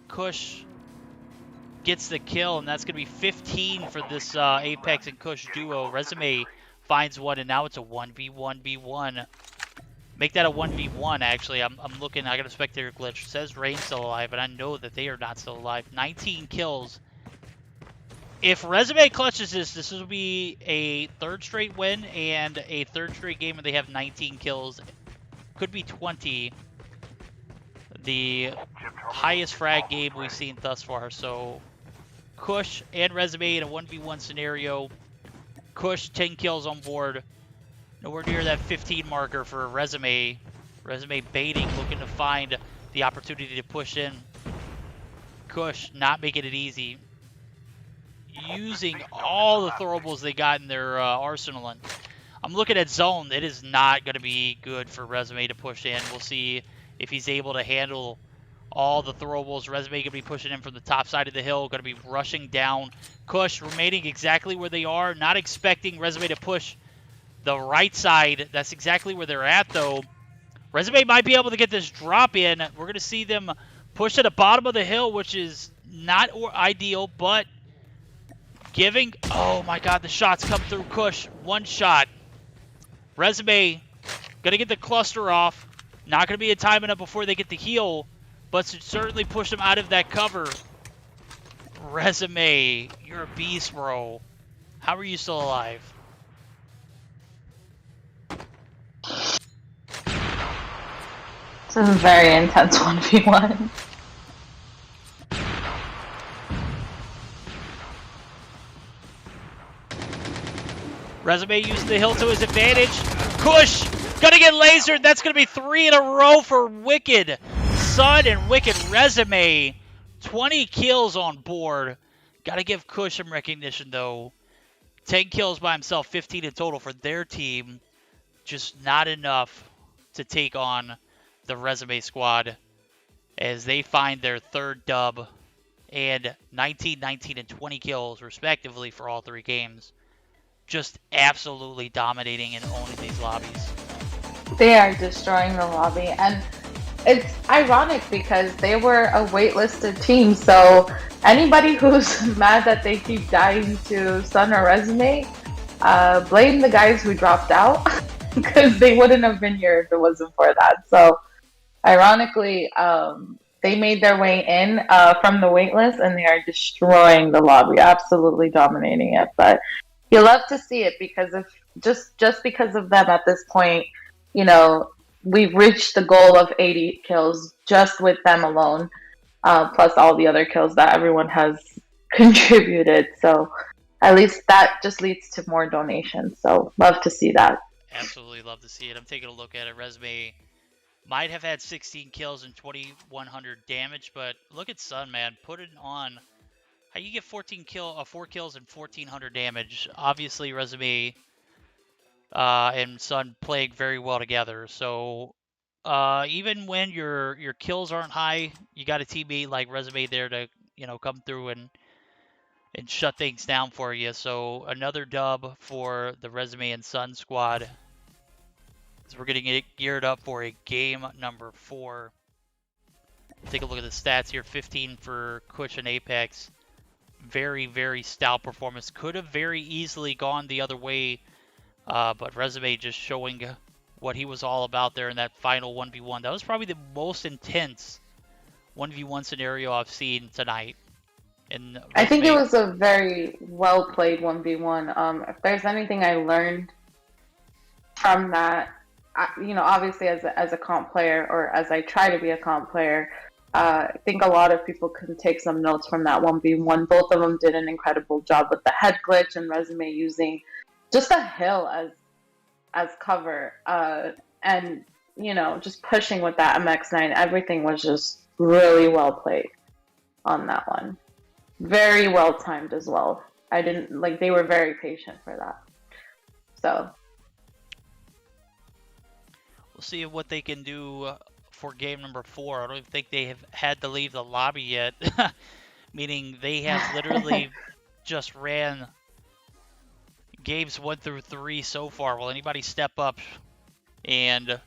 Kush gets the kill, and that's going to be 15 for this Apex and Kush duo. Resume finds one, and now it's a 1v1v1. Make that a 1v1, actually. I'm looking. I got a spectator glitch. It says Rain's still alive, but I know that they are not still alive. 19 kills. If Resume clutches this will be a 3rd straight win and a 3rd straight game where they have 19 kills. Could be 20. The highest frag game we've seen thus far. So, Kush and Resume in a 1v1 scenario. Kush, 10 kills on board. Nowhere near that 15 marker for Resume. Resume baiting, looking to find the opportunity to push in. Kush not making it easy. Using all the throwables they got in their arsenal. And I'm looking at Zone. It is not going to be good for Resume to push in. We'll see if he's able to handle all the throwables. Resume going to be pushing in from the top side of the hill. Going to be rushing down. Kush remaining exactly where they are. Not expecting Resume to push the right side. That's exactly where they're at, though. Resume might be able to get this drop in. We're going to see them push to the bottom of the hill, which is not ideal, but giving. Oh my god, the shots come through Kush. 1 shot. Resume gonna get the cluster off. Not gonna be a time enough before they get the heal, but certainly push them out of that cover. Resume, you're a beast, bro. How are you still alive? This is a very intense 1v1. Resume using the hill to his advantage. Kush gonna get lasered. That's gonna be 3 in a row for Wicked. Sun and Wicked Resume. 20 kills on board. Gotta give Kush some recognition though. 10 kills by himself, 15 in total for their team. Just not enough to take on the Resume squad as they find their 3rd dub and 19, 19, and 20 kills respectively for all 3 games. Just absolutely dominating and owning these lobbies. They are destroying the lobby, and it's ironic because they were a waitlisted team. So anybody who's mad that they keep dying to Sun or Resume, blame the guys who dropped out because they wouldn't have been here if it wasn't for that. So ironically, they made their way in from the waitlist and they are destroying the lobby, absolutely dominating it. But you love to see it because if just because of them at this point, you know, we've reached the goal of 80 kills just with them alone, plus all the other kills that everyone has contributed. So at least that just leads to more donations. So love to see that. Absolutely love to see it. I'm taking a look at it. Resume might have had 16 kills and 2,100 damage, but look at Sun, man. Put it on. How you get 4 kills and 1,400 damage? Obviously, Resume and Sun playing very well together. So even when your kills aren't high, you got a teammate like Resume there to come through and shut things down for you. So another dub for the Resume and Sun squad. So we're getting it geared up for a game number 4. Take a look at the stats here. 15 for Kush and Apex. Very, very stout performance. Could have very easily gone the other way, but Resume just showing what he was all about there in that final 1v1. That was probably the most intense 1v1 scenario I've seen tonight. And I think it was a very well played 1v1. If there's anything I learned from that, obviously as a comp player, or as I try to be a comp player, I think a lot of people can take some notes from that 1v1. Both of them did an incredible job with the head glitch and Resume using just a hill as cover, and just pushing with that MX9. Everything was just really well played on that one. Very well timed as well. They were very patient for that. So we'll see what they can do for game number 4. I don't even think they have had to leave the lobby yet. Meaning they have literally just ran games 1 through 3 so far. Will anybody step up and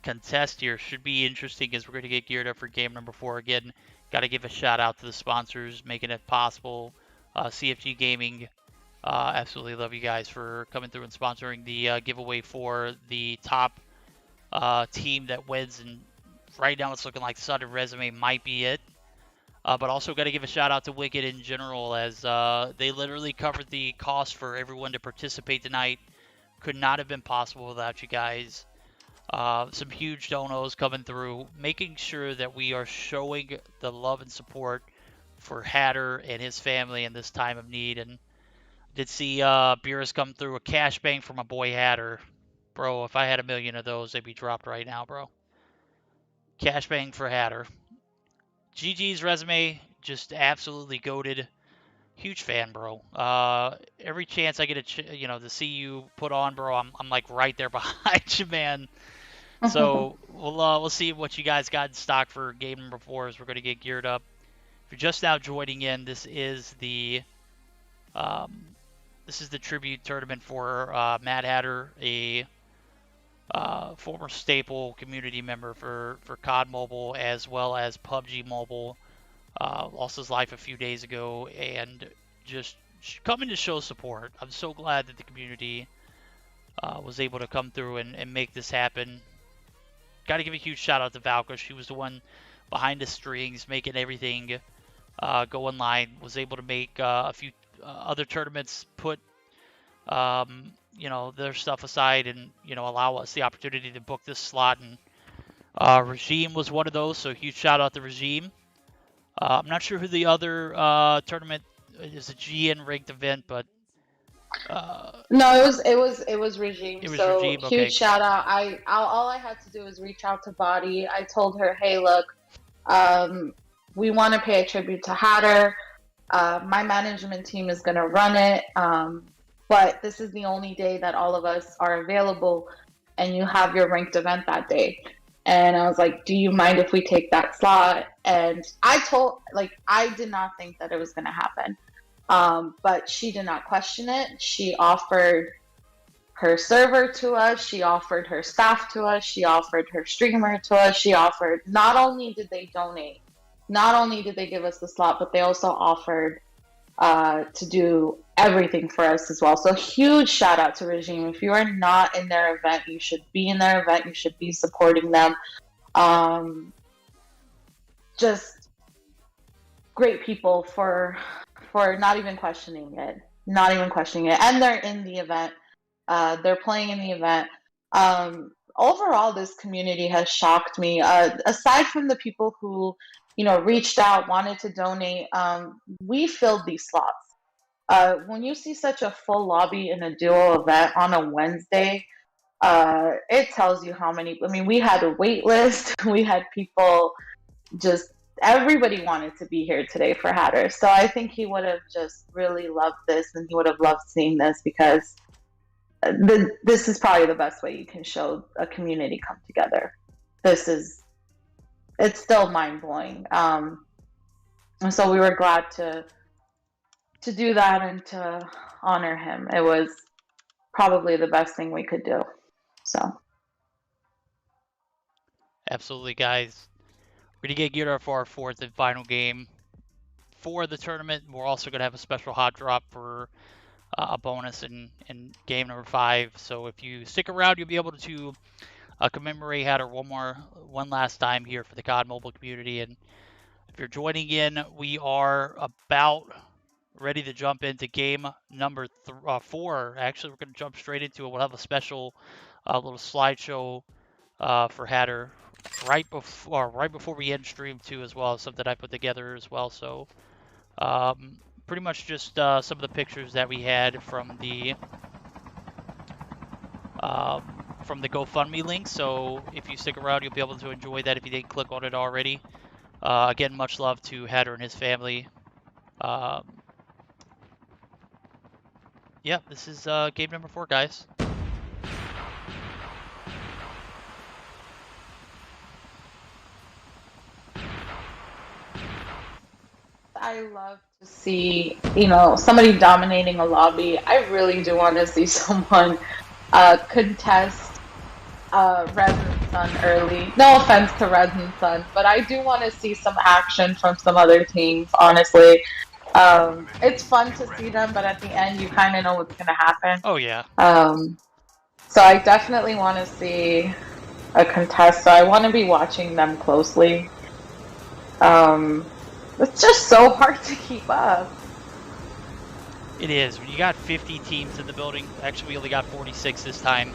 contest here? Should be interesting as we're going to get geared up for game number 4. Again, got to give a shout out to the sponsors making it possible. CFG Gaming, absolutely love you guys for coming through and sponsoring the giveaway for the top team that wins. And right now it's looking like Sun and Resume might be it. But also got to give a shout out to WcK in general, as they literally covered the cost for everyone to participate tonight. Could not have been possible without you guys. Some huge donos coming through, making sure that we are showing the love and support for MHatter and his family in this time of need. And I did see Beerus come through, a cash bang for my boy MHatter. Bro, if I had 1 million of those, they'd be dropped right now, bro. Cash bang for MHatter. GG's Resume, just absolutely goated. Huge fan, bro. Every chance I get to see you put on, bro, I'm like right there behind you, man. So we'll see what you guys got in stock for game number 4 as we're going to get geared up. If you're just now joining in, this is the tribute tournament for MHatter, a former staple community member for COD Mobile as well as PUBG Mobile. Lost his life a few days ago, and just coming to show support. I'm so glad that the community was able to come through and make this happen. Got to give a huge shout out to WcK. She was the one behind the strings, making everything go in line. Was able to make a few other tournaments put their stuff aside and allow us the opportunity to book this slot. And Regime was one of those, so huge shout out to Regime. I'm not sure who the other tournament is, a GN ranked event, but no, it was Regime. It was so Regime, okay. Huge shout out. All I had to do was reach out to Body. I told her, hey, look, we want to pay a tribute to MHatter. My management team is gonna run it, but this is the only day that all of us are available, and you have your ranked event that day. And I was like, do you mind if we take that slot? And I did not think that it was going to happen. But she did not question it. She offered her server to us. She offered her staff to us. She offered her streamer to us. She offered, not only did they donate, not only did they give us the slot, but they also offered to do everything for us as well. So huge shout out to Regime. If you are not in their event, you should be in their event. You should be supporting them. Just great people for not even questioning it. Not even questioning it. And they're in the event. They're playing in the event. Overall, this community has shocked me. Aside from the people who, reached out, wanted to donate, we filled these slots. When you see such a full lobby in a duo event on a Wednesday, it tells you how many. I mean, we had a wait list. We had people just. Everybody wanted to be here today for Hatter. So I think he would have just really loved this, and he would have loved seeing this, because this is probably the best way you can show a community come together. It's still mind-blowing. And so we were glad to do that and to honor him. It was probably the best thing we could do. So. Absolutely, guys. We're going to get geared up for our fourth and final game for the tournament. We're also going to have a special hot drop for a bonus in game number 5. So if you stick around, you'll be able to commemorate Hatter one last time here for the COD Mobile community. And if you're joining in, we are about ready to jump into game number 4. Actually, we're going to jump straight into it. We'll have a special little slideshow for Hatter right before we end stream too, as well, something I put together as well. So pretty much just some of the pictures that we had from the GoFundMe link. So if you stick around, you'll be able to enjoy that if you didn't click on it already. Again, much love to Hatter and his family. Yeah, this is game number 4, guys. I love to see, somebody dominating a lobby. I really do want to see someone contest Rez and Sun early. No offense to Rez and Sun, but I do want to see some action from some other teams, honestly. It's fun to see them, but at the end, you kind of know what's going to happen. Oh, yeah. So I definitely want to see a contest, so I want to be watching them closely. It's just so hard to keep up. It is. When you got 50 teams in the building, actually we only got 46 this time.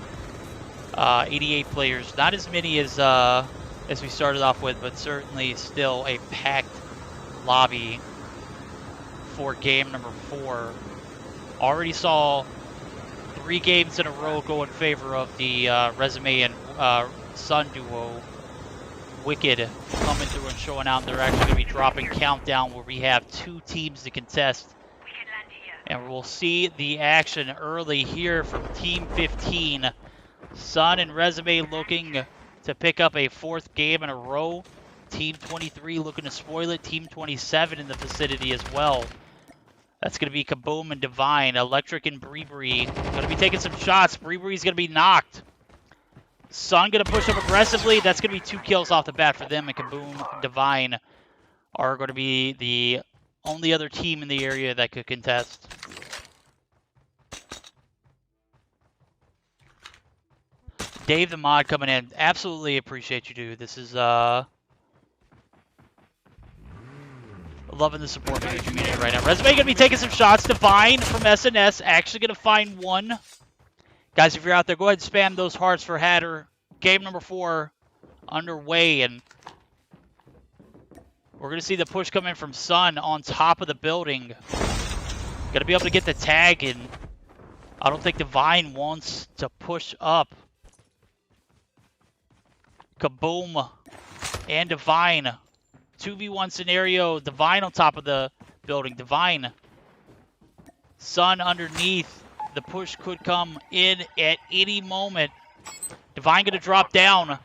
88 players, not as many as we started off with, but certainly still a packed lobby for game number 4. Already saw 3 games in a row go in favor of the Resume and Sun duo. WcK coming through and showing out. They're actually going to be dropping Countdown, where we have 2 teams to contest. And we'll see the action early here from Team 15. Sun and Resume looking to pick up a 4th game in a row. Team 23 looking to spoil it. Team 27 in the vicinity as well. That's going to be Kaboom and Divine. Electric and Breebree going to be taking some shots. Breebree's going to be knocked. Sun going to push up aggressively. That's going to be 2 kills off the bat for them. And Kaboom and Divine are going to be the only other team in the area that could contest. Dave the mod coming in. Absolutely appreciate you, dude. This is loving the support from the community right now. Resume gonna be taking some shots. Divine from SNS actually gonna find 1. Guys, if you're out there, go ahead and spam those hearts for Hatter. Game number 4 underway, and we're gonna see the push come in from Sun on top of the building. Gonna be able to get the tag, and I don't think Divine wants to push up. Kaboom and Divine. 2v1 scenario. Divine on top of the building. Divine. Sun underneath. The push could come in at any moment. Divine going to drop down.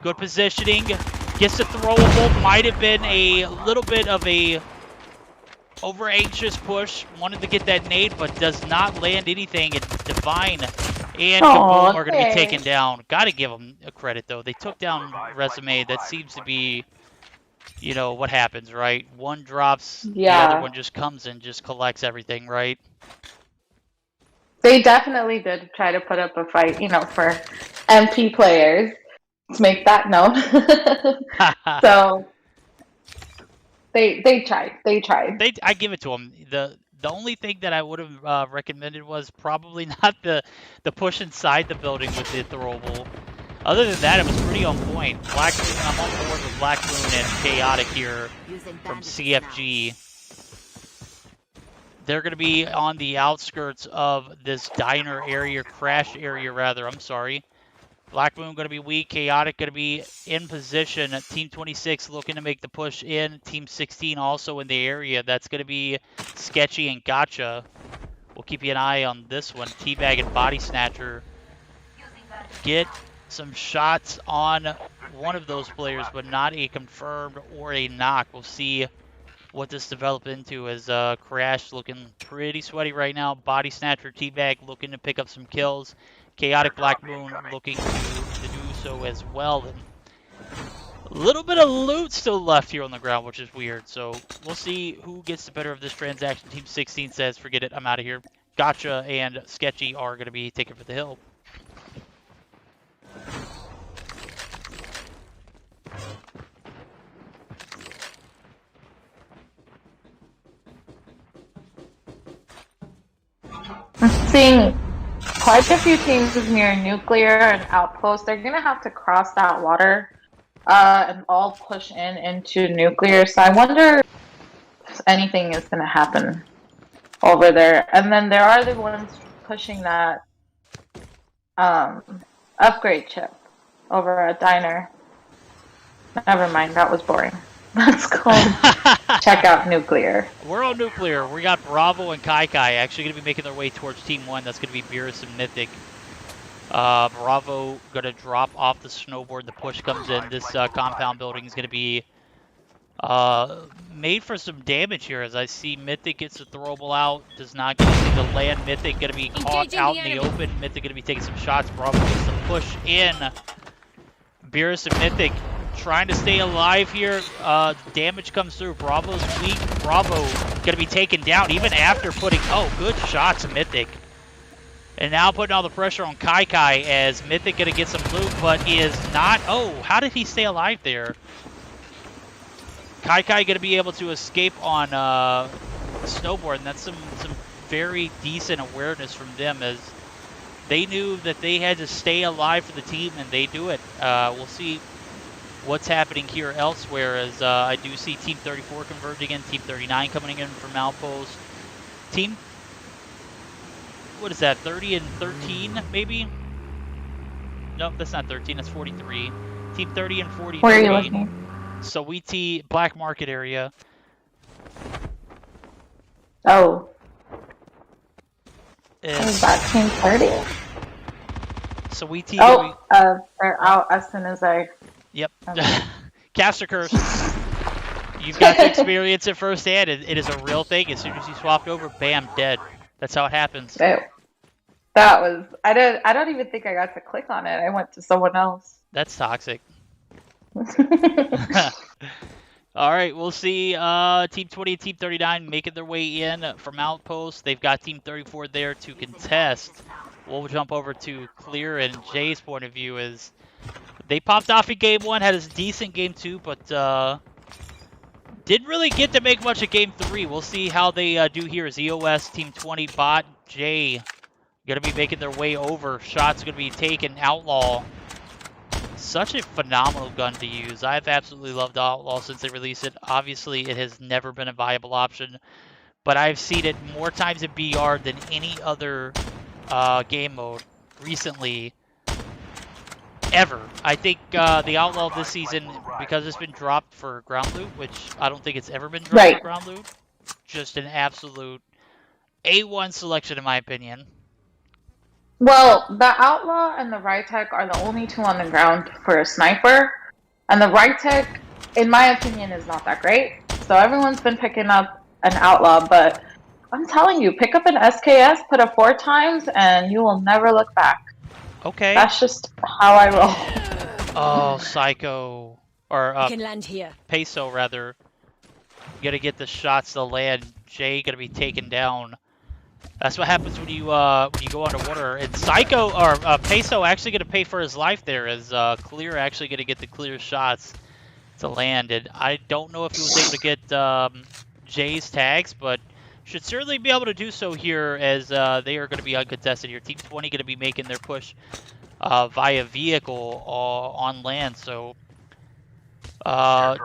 Good positioning. Gets the throwable. Might have been a little bit of a over anxious push. Wanted to get that nade, but does not land anything. It's Divine and Aw, Kaboom are going to be thanks. taken down. Got to give them a credit, though. They took down Resume. That seems to be, you know, what happens, right? One drops, the other Yeah. one just comes and just collects everything, right? They definitely did try to put up a fight, you know, for MP players. Let's make that known. So they tried. They tried. I give it to them. The only thing that I would have recommended was probably not the push inside the building with the throwable. Other than that, it was pretty on point. Black Moon, I'm on board with Black Moon and Chaotic here Using from bandages CFG. They're going to be on the outskirts of this diner area, crash area rather, I'm sorry. Black Moon going to be weak, Chaotic going to be in position. Team 26 looking to make the push in. Team 16 also in the area. That's going to be Sketchy and Gotcha. We'll keep you an eye on this one. Teabag and Body Snatcher get some shots on one of those players, but not a confirmed or a knock. We'll see what this develops into as Crash looking pretty sweaty right now. Body Snatcher, Teabag looking to pick up some kills. Chaotic Black Moon looking to do so as well. And a little bit of loot still left here on the ground, which is weird. So we'll see who gets the better of this transaction. Team 16 says, forget it, I'm out of here. Gotcha and Sketchy are going to be taken for the hill. I'm seeing quite a few teams near nuclear and outpost. They're gonna have to cross that water and all push into nuclear. So I wonder if anything is gonna happen over there. And then there are the ones pushing that upgrade chip over at diner. Never mind, that was boring. Let's go check out nuclear. We're on nuclear. We got Bravo and Kai actually going to be making their way towards Team 1. That's going to be Beerus and Mythic. Bravo going to drop off the snowboard. The push comes in. This compound building is going to be made for some damage here, as I see Mythic gets the throwable out. Does not get anything to land. Mythic going to be caught out in the open. Mythic going to be taking some shots. Bravo gets the push in. Beerus and Mythic trying to stay alive here. Damage comes through. Bravo's weak. Bravo going to be taken down even after putting... Oh, good shots, Mythic. And now putting all the pressure on Kai as Mythic going to get some loot, but is not... Oh, how did he stay alive there? Kai going to be able to escape on snowboard, and that's some very decent awareness from them, as they knew that they had to stay alive for the team, and they do it. We'll see what's happening here elsewhere, as I do see Team 34 converging in, Team 39 coming in from Outpost. Team, what is that, 30 and 13 maybe? No, that's not 13, that's 43. Team 30 and 43. Where are you looking? So we T Black Market area. Oh. Is that Team 30? So we T. Oh, they're out as soon as I... Yep. Okay. Caster curse. You've got to experience it firsthand. It is a real thing. As soon as you swapped over, bam, dead. That's how it happens. That was... I don't even think I got to click on it. I went to someone else. That's toxic. All right, we'll see Team 20 and Team 39 making their way in from Outpost. They've got Team 34 there to contest. We'll jump over to Clear, and Jay's point of view is they popped off in Game 1, had a decent Game 2, but didn't really get to make much of Game 3. We'll see how they do here as EOS, Team 20, Bot, Jay going to be making their way over. Shots going to be taken. Outlaw. Such a phenomenal gun to use. I've absolutely loved Outlaw since they released it. Obviously, it has never been a viable option, but I've seen it more times in BR than any other game mode recently ever. I think the Outlaw this season, because it's been dropped for ground loot, which I don't think it's ever been dropped for ground loot, just an absolute A1 selection in my opinion. Well, the Outlaw and the Rytech are the only two on the ground for a sniper. And the Rytech, in my opinion, is not that great. So everyone's been picking up an Outlaw, but I'm telling you, pick up an SKS, put it 4 times, and you will never look back. Okay. That's just how I roll. Oh, Psycho. Or, I can land here. Peso, rather. You gotta get the shots to land. Jay gonna be taken down. That's what happens when you go underwater. And Psycho, or Peso actually gonna pay for his life there, as Clear actually gonna get the clear shots to land. And I don't know if he was able to get Jay's tags, but should certainly be able to do so here, as they are gonna be uncontested here. Team 20 gonna be making their push via vehicle on land. So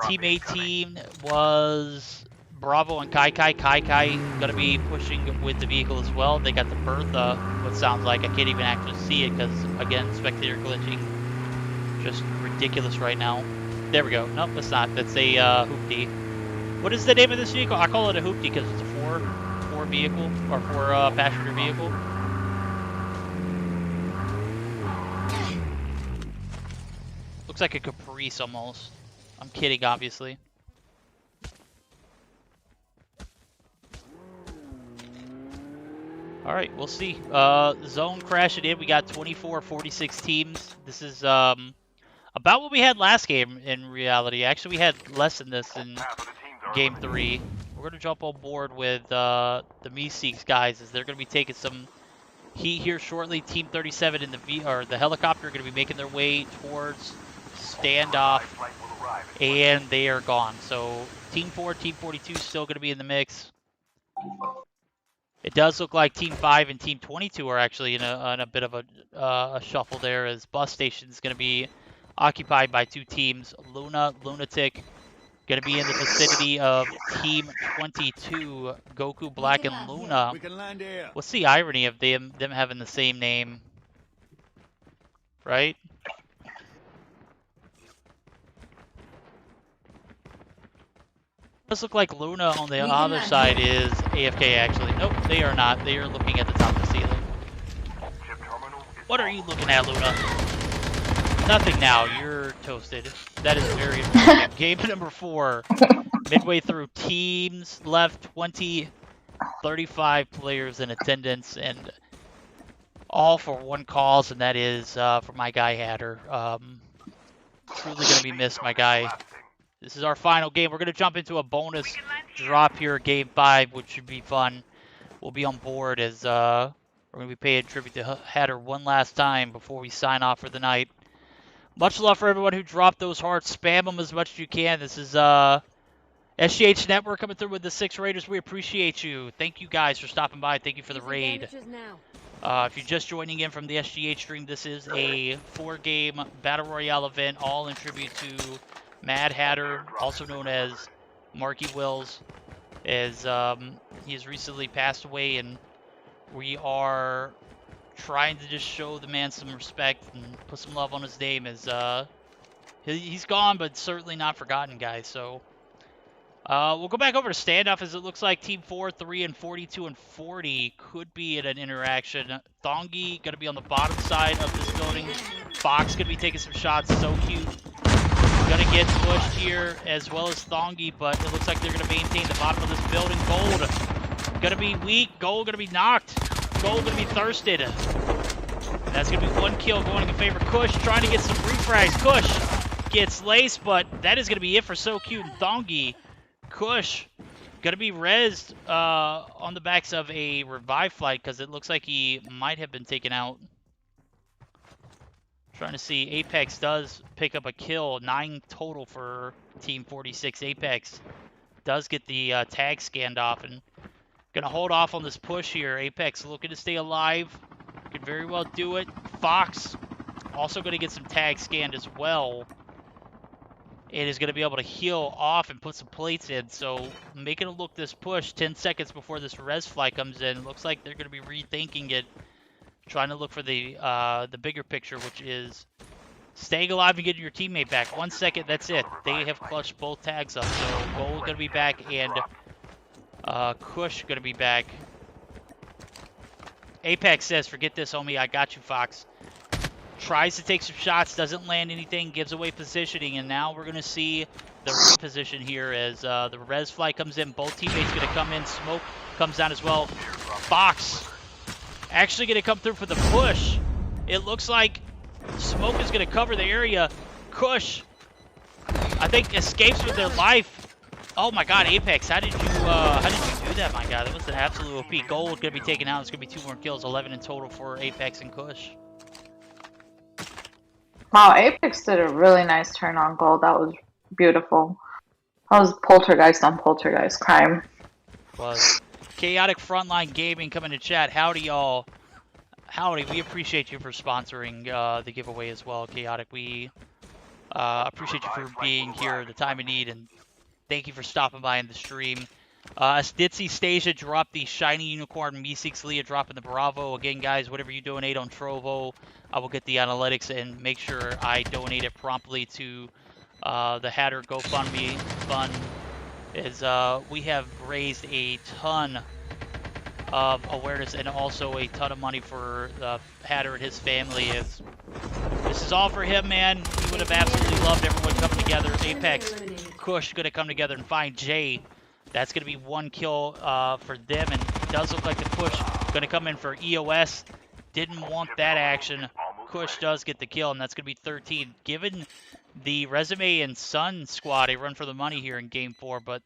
Team 18 was Bravo and Kai Kai. Kai Kai gonna be pushing with the vehicle as well. They got the Bertha, what sounds like. I can't even actually see it because, again, spectator glitching. Just ridiculous right now. There we go. Nope, that's not. That's a hoopty. What is the name of this vehicle? I call it a hoopty because it's a four vehicle, or 4 passenger vehicle. Looks like a Caprice almost. I'm kidding, obviously. Alright, we'll see. Zone crashing in. We got 24-46 teams. This is about what we had last game in reality. Actually, we had less than this in Game 3. We're going to jump on board with the Meseeks guys, as they're going to be taking some heat here shortly. Team 37 in the helicopter are going to be making their way towards standoff, and they are gone. So Team 4, Team 42 still going to be in the mix. It does look like Team 5 and Team 22 are actually in a bit of a shuffle there, as Bus Station is going to be occupied by 2 teams. Lunatic going to be in the vicinity of Team 22, Goku, Black, and Luna. We can land here. What's the irony of them having the same name, right? Does look like Luna on the other side is AFK actually. Nope, they are not. They are looking at the top of the ceiling. What are you looking at, Luna? Nothing now. You're toasted. That is very important. Game number 4. Midway through, teams left 20, 35 players in attendance, and all for one cause, and that is for my guy Hatter. Truly going to be missed, my guy. This is our final game. We're going to jump into a bonus drop here, Game 5, which should be fun. We'll be on board, as we're going to be paying tribute to Hatter one last time before we sign off for the night. Much love for everyone who dropped those hearts. Spam them as much as you can. This is SGH Network coming through with the 6 Raiders. We appreciate you. Thank you guys for stopping by. Thank you for the raid. If you're just joining in from the SGH stream, this is a 4-game Battle Royale event, all in tribute to MHatter, also known as Marky Wills, as he has recently passed away, and we are trying to just show the man some respect and put some love on his name, as he's gone, but certainly not forgotten, guys. So we'll go back over to standoff, as it looks like Team 4, 3, and 42 and 40 could be in an interaction. Thongi going to be on the bottom side of this building. Fox going to be taking some shots. So cute. Gonna get pushed here, as well as Thongi, but it looks like they're gonna maintain the bottom of this building. Gold gonna be weak. Gold gonna be knocked. Gold gonna be thirsted. That's gonna be 1 kill going in favor of Kush, trying to get some refrags. Kush gets laced, but that is gonna be it for So Cute and Thongi. Kush gonna be rezzed on the backs of a revive flight, because it looks like he might have been taken out. Trying to see, Apex does pick up a kill, 9 total for Team 46. Apex does get the tag scanned off, and gonna hold off on this push here. Apex looking to stay alive, could very well do it. Fox also gonna get some tags scanned as well. It is gonna be able to heal off and put some plates in, so making a look this push 10 seconds before this res fly comes in. Looks like they're gonna be rethinking it, trying to look for the bigger picture, which is staying alive and getting your teammate back. 1 second, that's it. They have clutched both tags up, so Gold gonna be back, and Kush gonna be back. Apex says, "Forget this, homie. I got you, Fox." Tries to take some shots, doesn't land anything, gives away positioning, and now we're gonna see the reposition here as the res fly comes in. Both teammates going to come in. Smoke comes down as well. Fox actually going to come through for the push. It looks like Smoke is going to cover the area. Kush, I think, escapes with their life. Oh my God, Apex, how did you do that, my God? That was an absolute OP. Gold going to be taken out. It's going to be 2 more kills, 11 in total for Apex and Kush. Wow, Apex did a really nice turn on gold. That was beautiful. That was poltergeist on poltergeist crime. Was Chaotic Frontline Gaming coming to chat. Howdy, y'all. Howdy, we appreciate you for sponsoring the giveaway as well, Chaotic. We appreciate you for being here the time of need, and thank you for stopping by in the stream. Stitzy Stasia dropped the Shiny Unicorn. Meseeks Leah dropping the Bravo. Again, guys, whatever you donate on Trovo, I will get the analytics and make sure I donate it promptly to the Hatter GoFundMe fund. We have raised a ton of awareness and also a ton of money for the Hatter and his family. This is all for him, man. He would have absolutely loved everyone coming together. Apex, Kush going to come together and find Jay. That's going to be 1 kill for them, and it does look like the push going to come in for EOS. Didn't want that action. Kush does get the kill, and that's going to be 13. Given the Resume and Sun squad a run for the money here in Game 4, but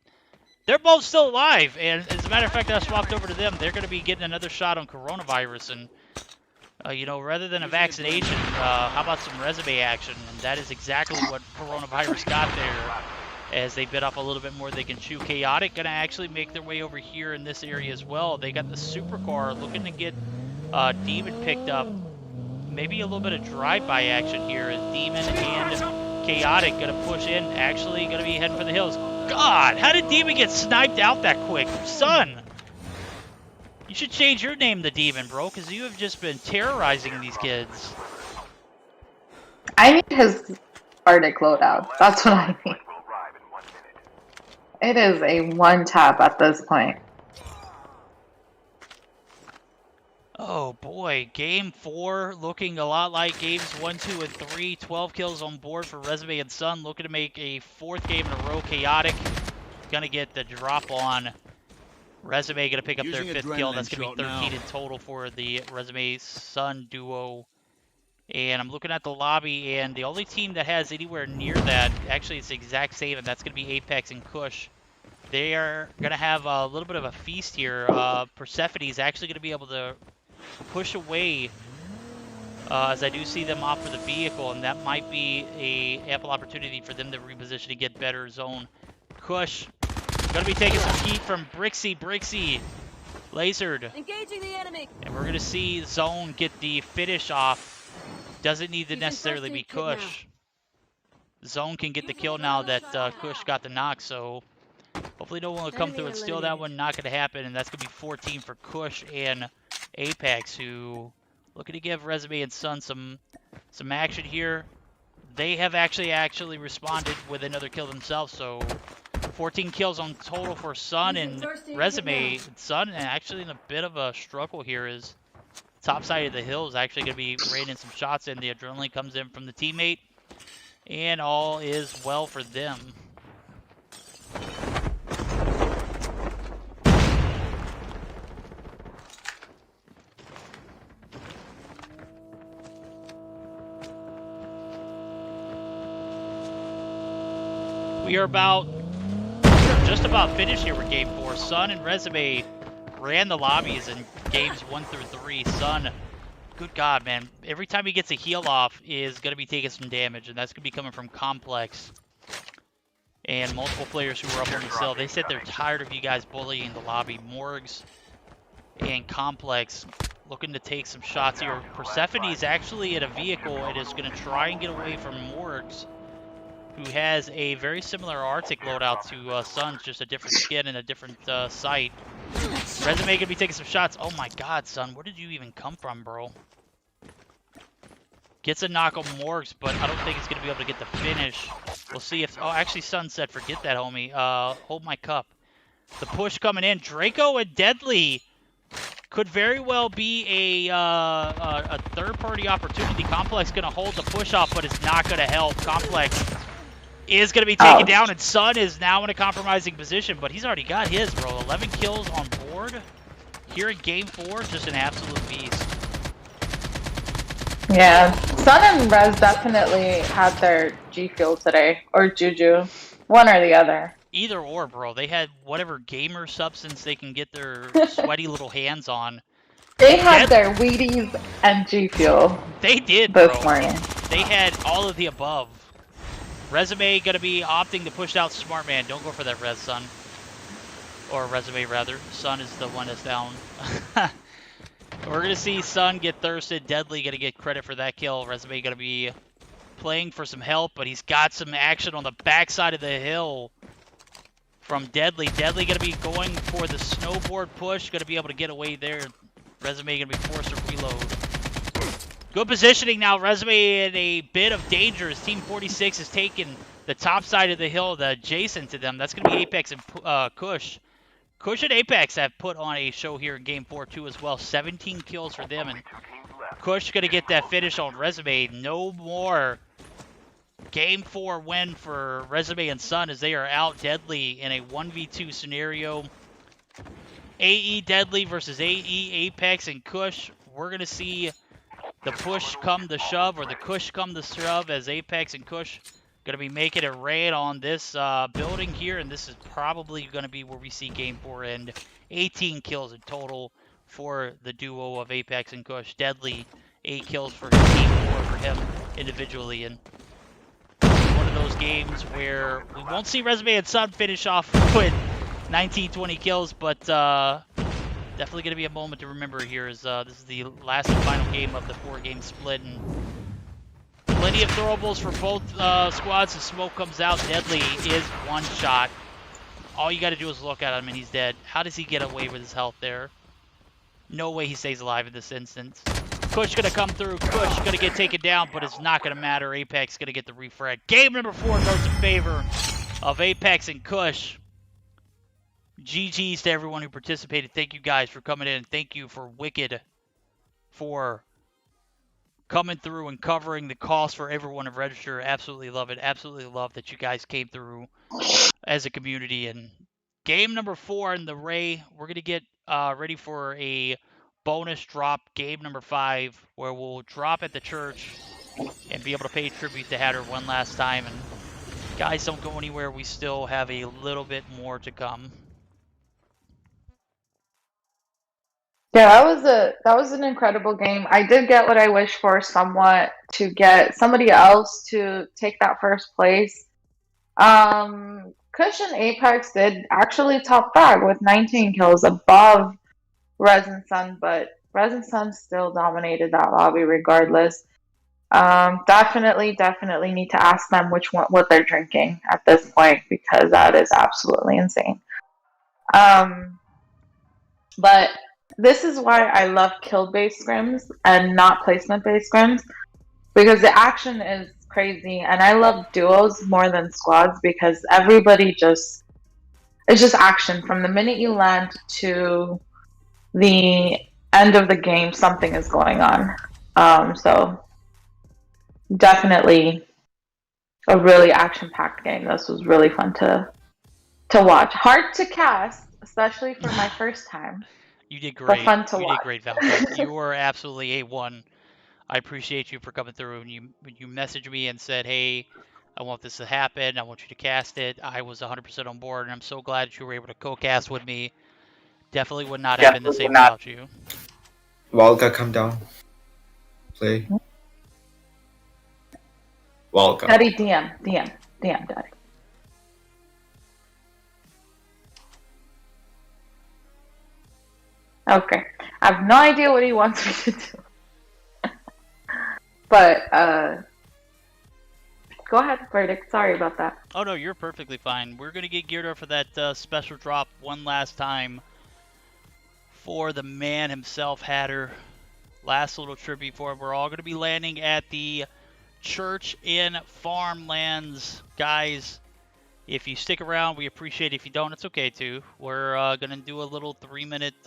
they're both still alive, and as a matter of fact, I swapped over to them. They're going to be getting another shot on coronavirus, and you know, rather than a vaccination, how about some resume action? And that is exactly what coronavirus got there. As they bit off a little bit more they can chew. Chaotic going to actually make their way over here in this area as well. They got the supercar looking to get Demon picked up. Maybe a little bit of drive-by action here as Demon and Chaotic going to push in. Actually going to be heading for the hills. God, how did Demon get sniped out that quick? Son, you should change your name to Demon, bro, because you have just been terrorizing these kids. I need his Arctic loadout. That's what I need. It is a one tap at this point. Oh boy, Game 4 looking a lot like Games 1, 2, and 3. 12 kills on board for Resume and Sun. Looking to make a 4th game in a row. Chaotic gonna get the drop on Resume. Gonna pick up their 5th kill. That's gonna be 13 in total for the Resume Sun duo. And I'm looking at the lobby, and the only team that has anywhere near that, actually it's the exact same, and that's going to be Apex and Kush. They are going to have a little bit of a feast here. Persephone is actually going to be able to push away, as I do see them off for the vehicle, and that might be a ample opportunity for them to reposition and get better zone. Kush going to be taking some heat from Brixie. Brixie lasered. Engaging the enemy. And we're going to see Zone get the finish off. Doesn't need to necessarily be Kush. Zone can get the kill now that Kush got the knock, so hopefully no one will come through and steal that one. Not going to happen, and that's going to be 14 for Kush and Apex, who looking to give Resume and Sun some action here. They have actually responded with another kill themselves, so 14 kills on total for Sun and Resume. Sun actually in a bit of a struggle here is top side of the hill is actually going to be raining some shots in. The adrenaline comes in from the teammate, and all is well for them. We are just about finished here with Game 4. Sun and Resume ran the lobbies in games 1 through 3. Sun, good God, man. Every time he gets a heal off is going to be taking some damage, and that's going to be coming from Complex and multiple players who were up on the cell. They said they're tired of you guys bullying the lobby. Morgs and Complex looking to take some shots here. Persephone is actually in a vehicle and is going to try and get away from Morgs, who has a very similar Arctic loadout to Sun's, just a different skin and a different sight. Resume gonna be taking some shots. Oh my God, Sun, where did you even come from, bro? Gets a knock on Morgs, but I don't think it's gonna be able to get the finish. We'll see if. Oh, actually, Sun said, "Forget that, homie. Hold my cup." The push coming in. Draco and Deadly could very well be a third-party opportunity. Complex gonna hold the push off, but it's not gonna help. Complex is going to be taken down, and Sun is now in a compromising position, but he's already got his, bro. 11 kills on board here in Game 4, just an absolute beast. Yeah, Sun and Rez definitely had their G Fuel today, or Juju, one or the other. Either or, bro. They had whatever gamer substance they can get their sweaty little hands on. They had their Wheaties and G Fuel. They did, this bro. morning. They had all of the above. Resume going to be opting to push out Smart Man. Don't go for that Res, Sun. Or Resume, rather. Sun is the one that's down. We're going to see Sun get thirsted. Deadly going to get credit for that kill. Resume going to be playing for some help, but he's got some action on the backside of the hill from Deadly. Deadly going to be going for the snowboard push. Going to be able to get away there. Resume going to be forced to reload. Good positioning now. Resume in a bit of danger as Team 46 has taken the top side of the hill, the adjacent to them. That's going to be Apex and Kush. Kush and Apex have put on a show here in Game 4 too as well. 17 kills for them, and Kush going to get that finish on Resume. No more Game 4 win for Resume and Sun as they are out Deadly in a 1v2 scenario. AE Deadly versus AE Apex and Kush. We're going to see the push come to shove, or the Kush come to shove, as Apex and Kush going to be making a raid on this building here, and this is probably going to be where we see Game 4 end. 18 kills in total for the duo of Apex and Kush. Deadly, 8 kills for his team, 4 for him individually, and one of those games where we won't see Resume and Sun finish off with 19-20 kills, but definitely going to be a moment to remember here, as this is the last and final game of the 4-game split, and plenty of throwables for both squads. The smoke comes out. Deadly is one shot. All you got to do is look at him and he's dead. How does he get away with his health there? No way he stays alive in this instance. Kush going to come through. Kush going to get taken down, but it's not going to matter. Apex going to get the refrag. Game number 4 goes in favor of Apex and Kush. GG's to everyone who participated. Thank you guys for coming in. Thank you for WcK for coming through and covering the cost for everyone to register. Absolutely love it. Absolutely love that you guys came through as a community. And game number 4 in the Ray, we're going to get ready for a bonus drop, game number 5, where we'll drop at the church and be able to pay tribute to HaTTR one last time. And guys, don't go anywhere. We still have a little bit more to come. Yeah, that was an incredible game. I did get what I wished for somewhat, to get somebody else to take that first place. Kush and Apex did actually top frag with 19 kills above Rez and Sun, but Rez and Sun still dominated that lobby regardless. Definitely need to ask them what they're drinking at this point, because that is absolutely insane. But this is why I love kill-based scrims and not placement-based scrims, because the action is crazy, and I love duos more than squads, because everybody it's just action. From the minute you land to the end of the game, something is going on. So definitely a really action-packed game. This was really fun to watch. Hard to cast, especially for my first time. You did great. But fun to watch. Did great, Valkyrie. You were absolutely A1. I appreciate you for coming through, and you messaged me and said, hey, I want this to happen. I want you to cast it. I was 100% on board, and I'm so glad that you were able to co-cast with me. Definitely would not have been the same without you. WcK, come down. Play. WcK. Daddy, DM, Daddy. Okay. I have no idea what he wants me to do. But, go ahead, Verdict. Sorry about that. Oh, no, you're perfectly fine. We're going to get geared up for that special drop one last time for the man himself, HaTTR. Last little tribute for him. We're all going to be landing at the church in Farmlands. Guys, if you stick around, we appreciate it. If you don't, it's okay too. We're going to do a little 3-minute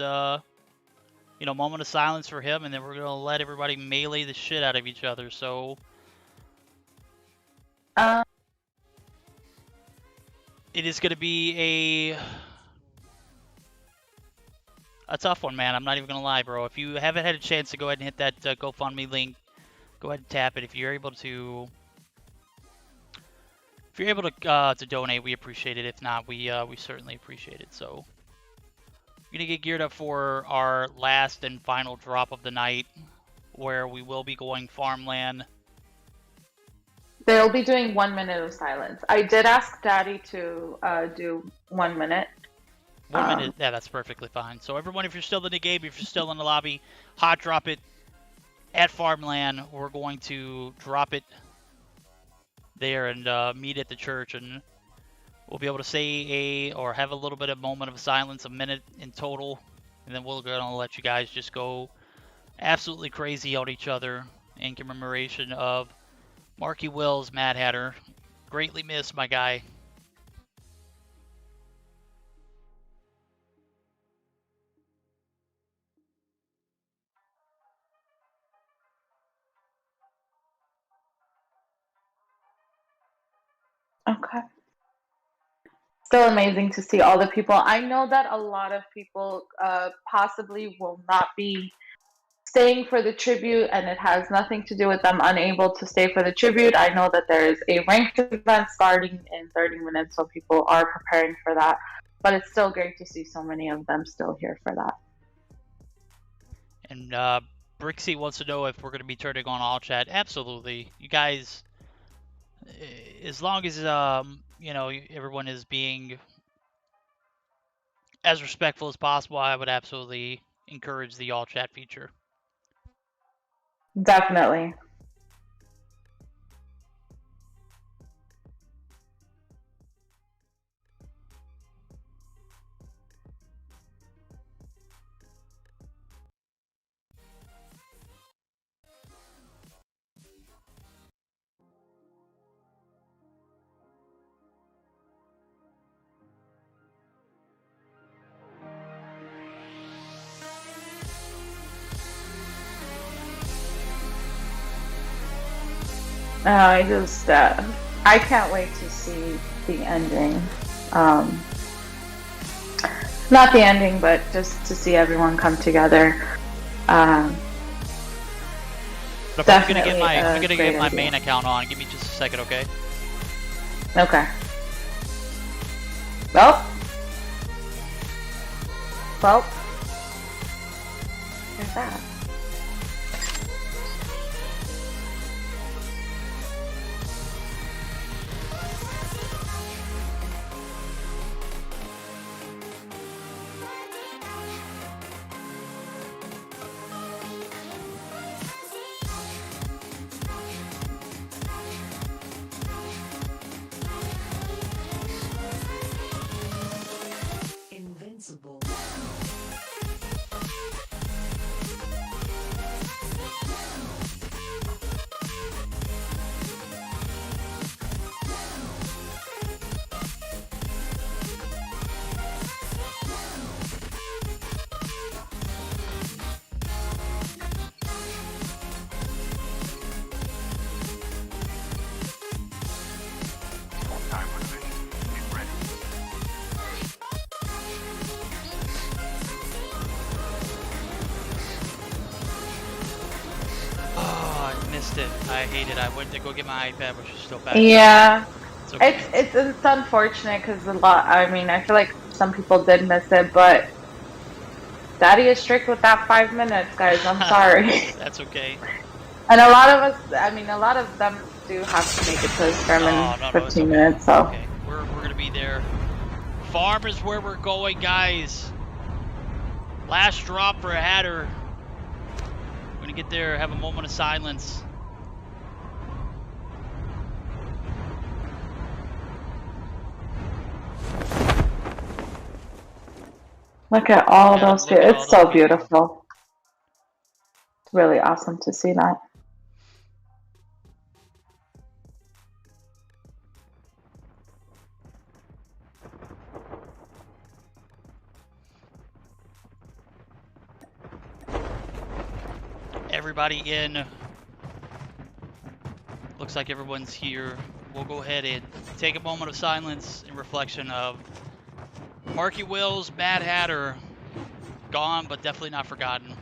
moment of silence for him, and then we're going to let everybody melee the shit out of each other. So it is going to be a tough one, man. I'm not even going to lie, bro. If you haven't had a chance to go ahead and hit that GoFundMe link, go ahead and tap it. If you're able to donate, we appreciate it. If not, we certainly appreciate it. So we're gonna get geared up for our last and final drop of the night, where we will be going farmland. They'll be doing 1 minute of silence. I did ask Daddy to do 1 minute. 1 minute, yeah, that's perfectly fine. So everyone, if you're still in the game, if you're still in the lobby, hot drop it at farmland. We're going to drop it there and meet at the church, and we'll be able to say or have a little bit of moment of silence, a minute in total, and then we're gonna let you guys just go absolutely crazy on each other in commemoration of Marky Wills, MHatter. Greatly missed, my guy. Okay. Still amazing to see all the people. I know that a lot of people possibly will not be staying for the tribute, and it has nothing to do with them unable to stay for the tribute. I know that there is a ranked event starting in 30 minutes, so people are preparing for that. But it's still great to see so many of them still here for that. And Brixie wants to know if we're going to be turning on all chat. Absolutely. You guys, as long as you know, everyone is being as respectful as possible, I would absolutely encourage the all chat feature. Definitely. I can't wait to see the ending. Not the ending, but just to see everyone come together. But I'm gonna Definitely get my idea. main account on. Give me just a second, okay? Okay. Well. There's that. Invincible. Time for the mission. Get ready. Oh, I missed it. I hate it. I went to go get my iPad, which is still back. Yeah. It's okay. It's unfortunate because a lot. I mean, I feel like some people did miss it, but Daddy is strict with that 5 minutes, guys. I'm sorry. That's okay. And a lot of us, I mean, a lot of them do have to make it to the scrim in No, 15 it's okay. minutes. So Okay, we're gonna be there. Farm is where we're going, guys. Last drop for a Hatter. We're gonna get there, have a moment of silence. look at all Yeah, those look people. at all It's so those people. beautiful. It's really awesome to see that. Everybody in. Looks like everyone's here. We'll go ahead and take a moment of silence in reflection of Marky Will's MHatter. Gone, but definitely not forgotten.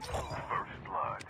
First blood.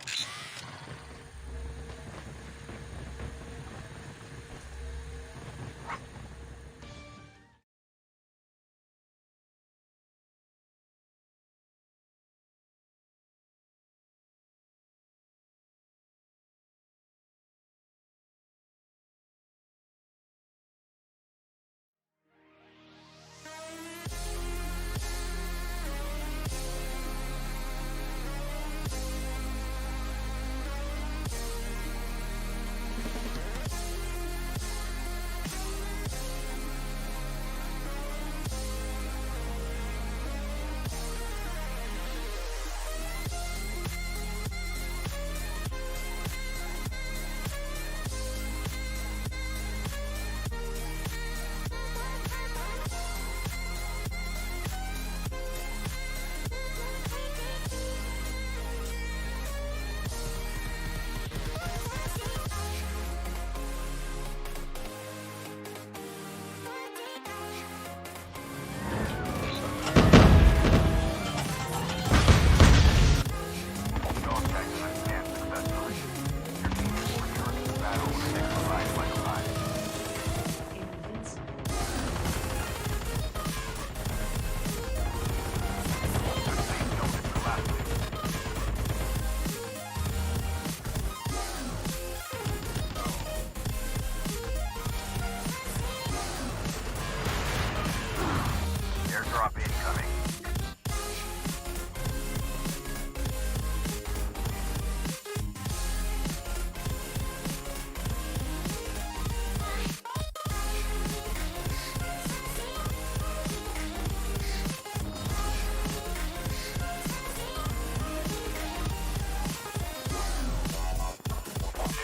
Airdrop incoming.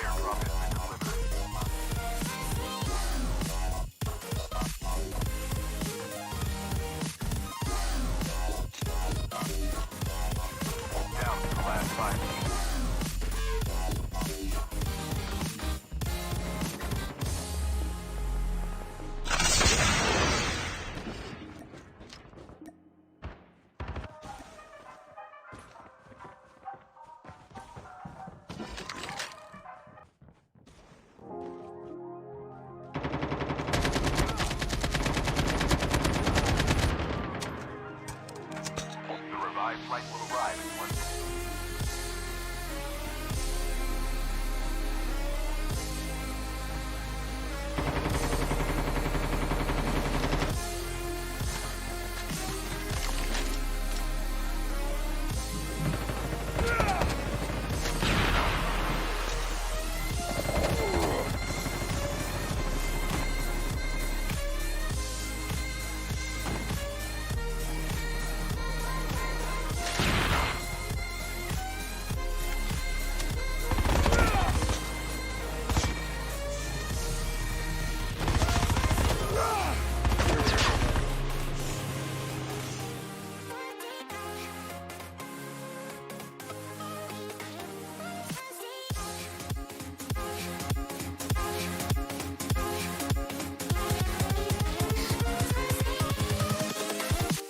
Airdrop has been delivered. Down to the last 5 teams. The revived flight will arrive in 1 minute.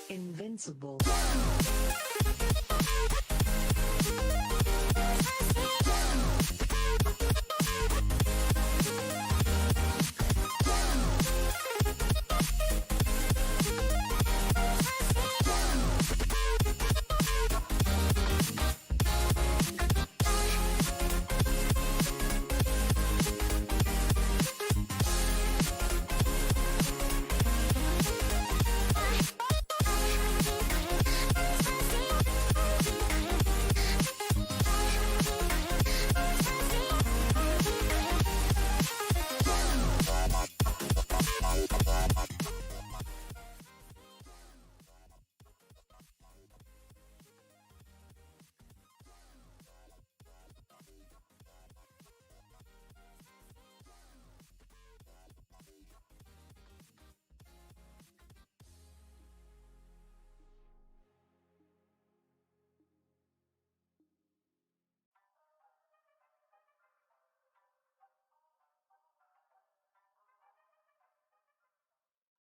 Invincible.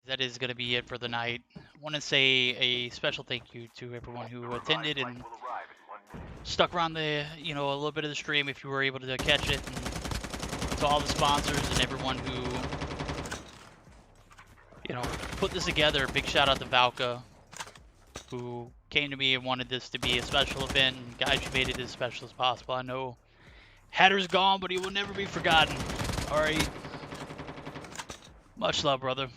that is going to be it for the night. I want to say a special thank you to everyone who attended and stuck around the, a little bit of the stream if you were able to catch it, and to all the sponsors and everyone who, put this together. Big shout out to WcK, who came to me and wanted this to be a special event, and guys, you made it as special as possible. I know Hatter's gone, but he will never be forgotten. All right. Much love, brother.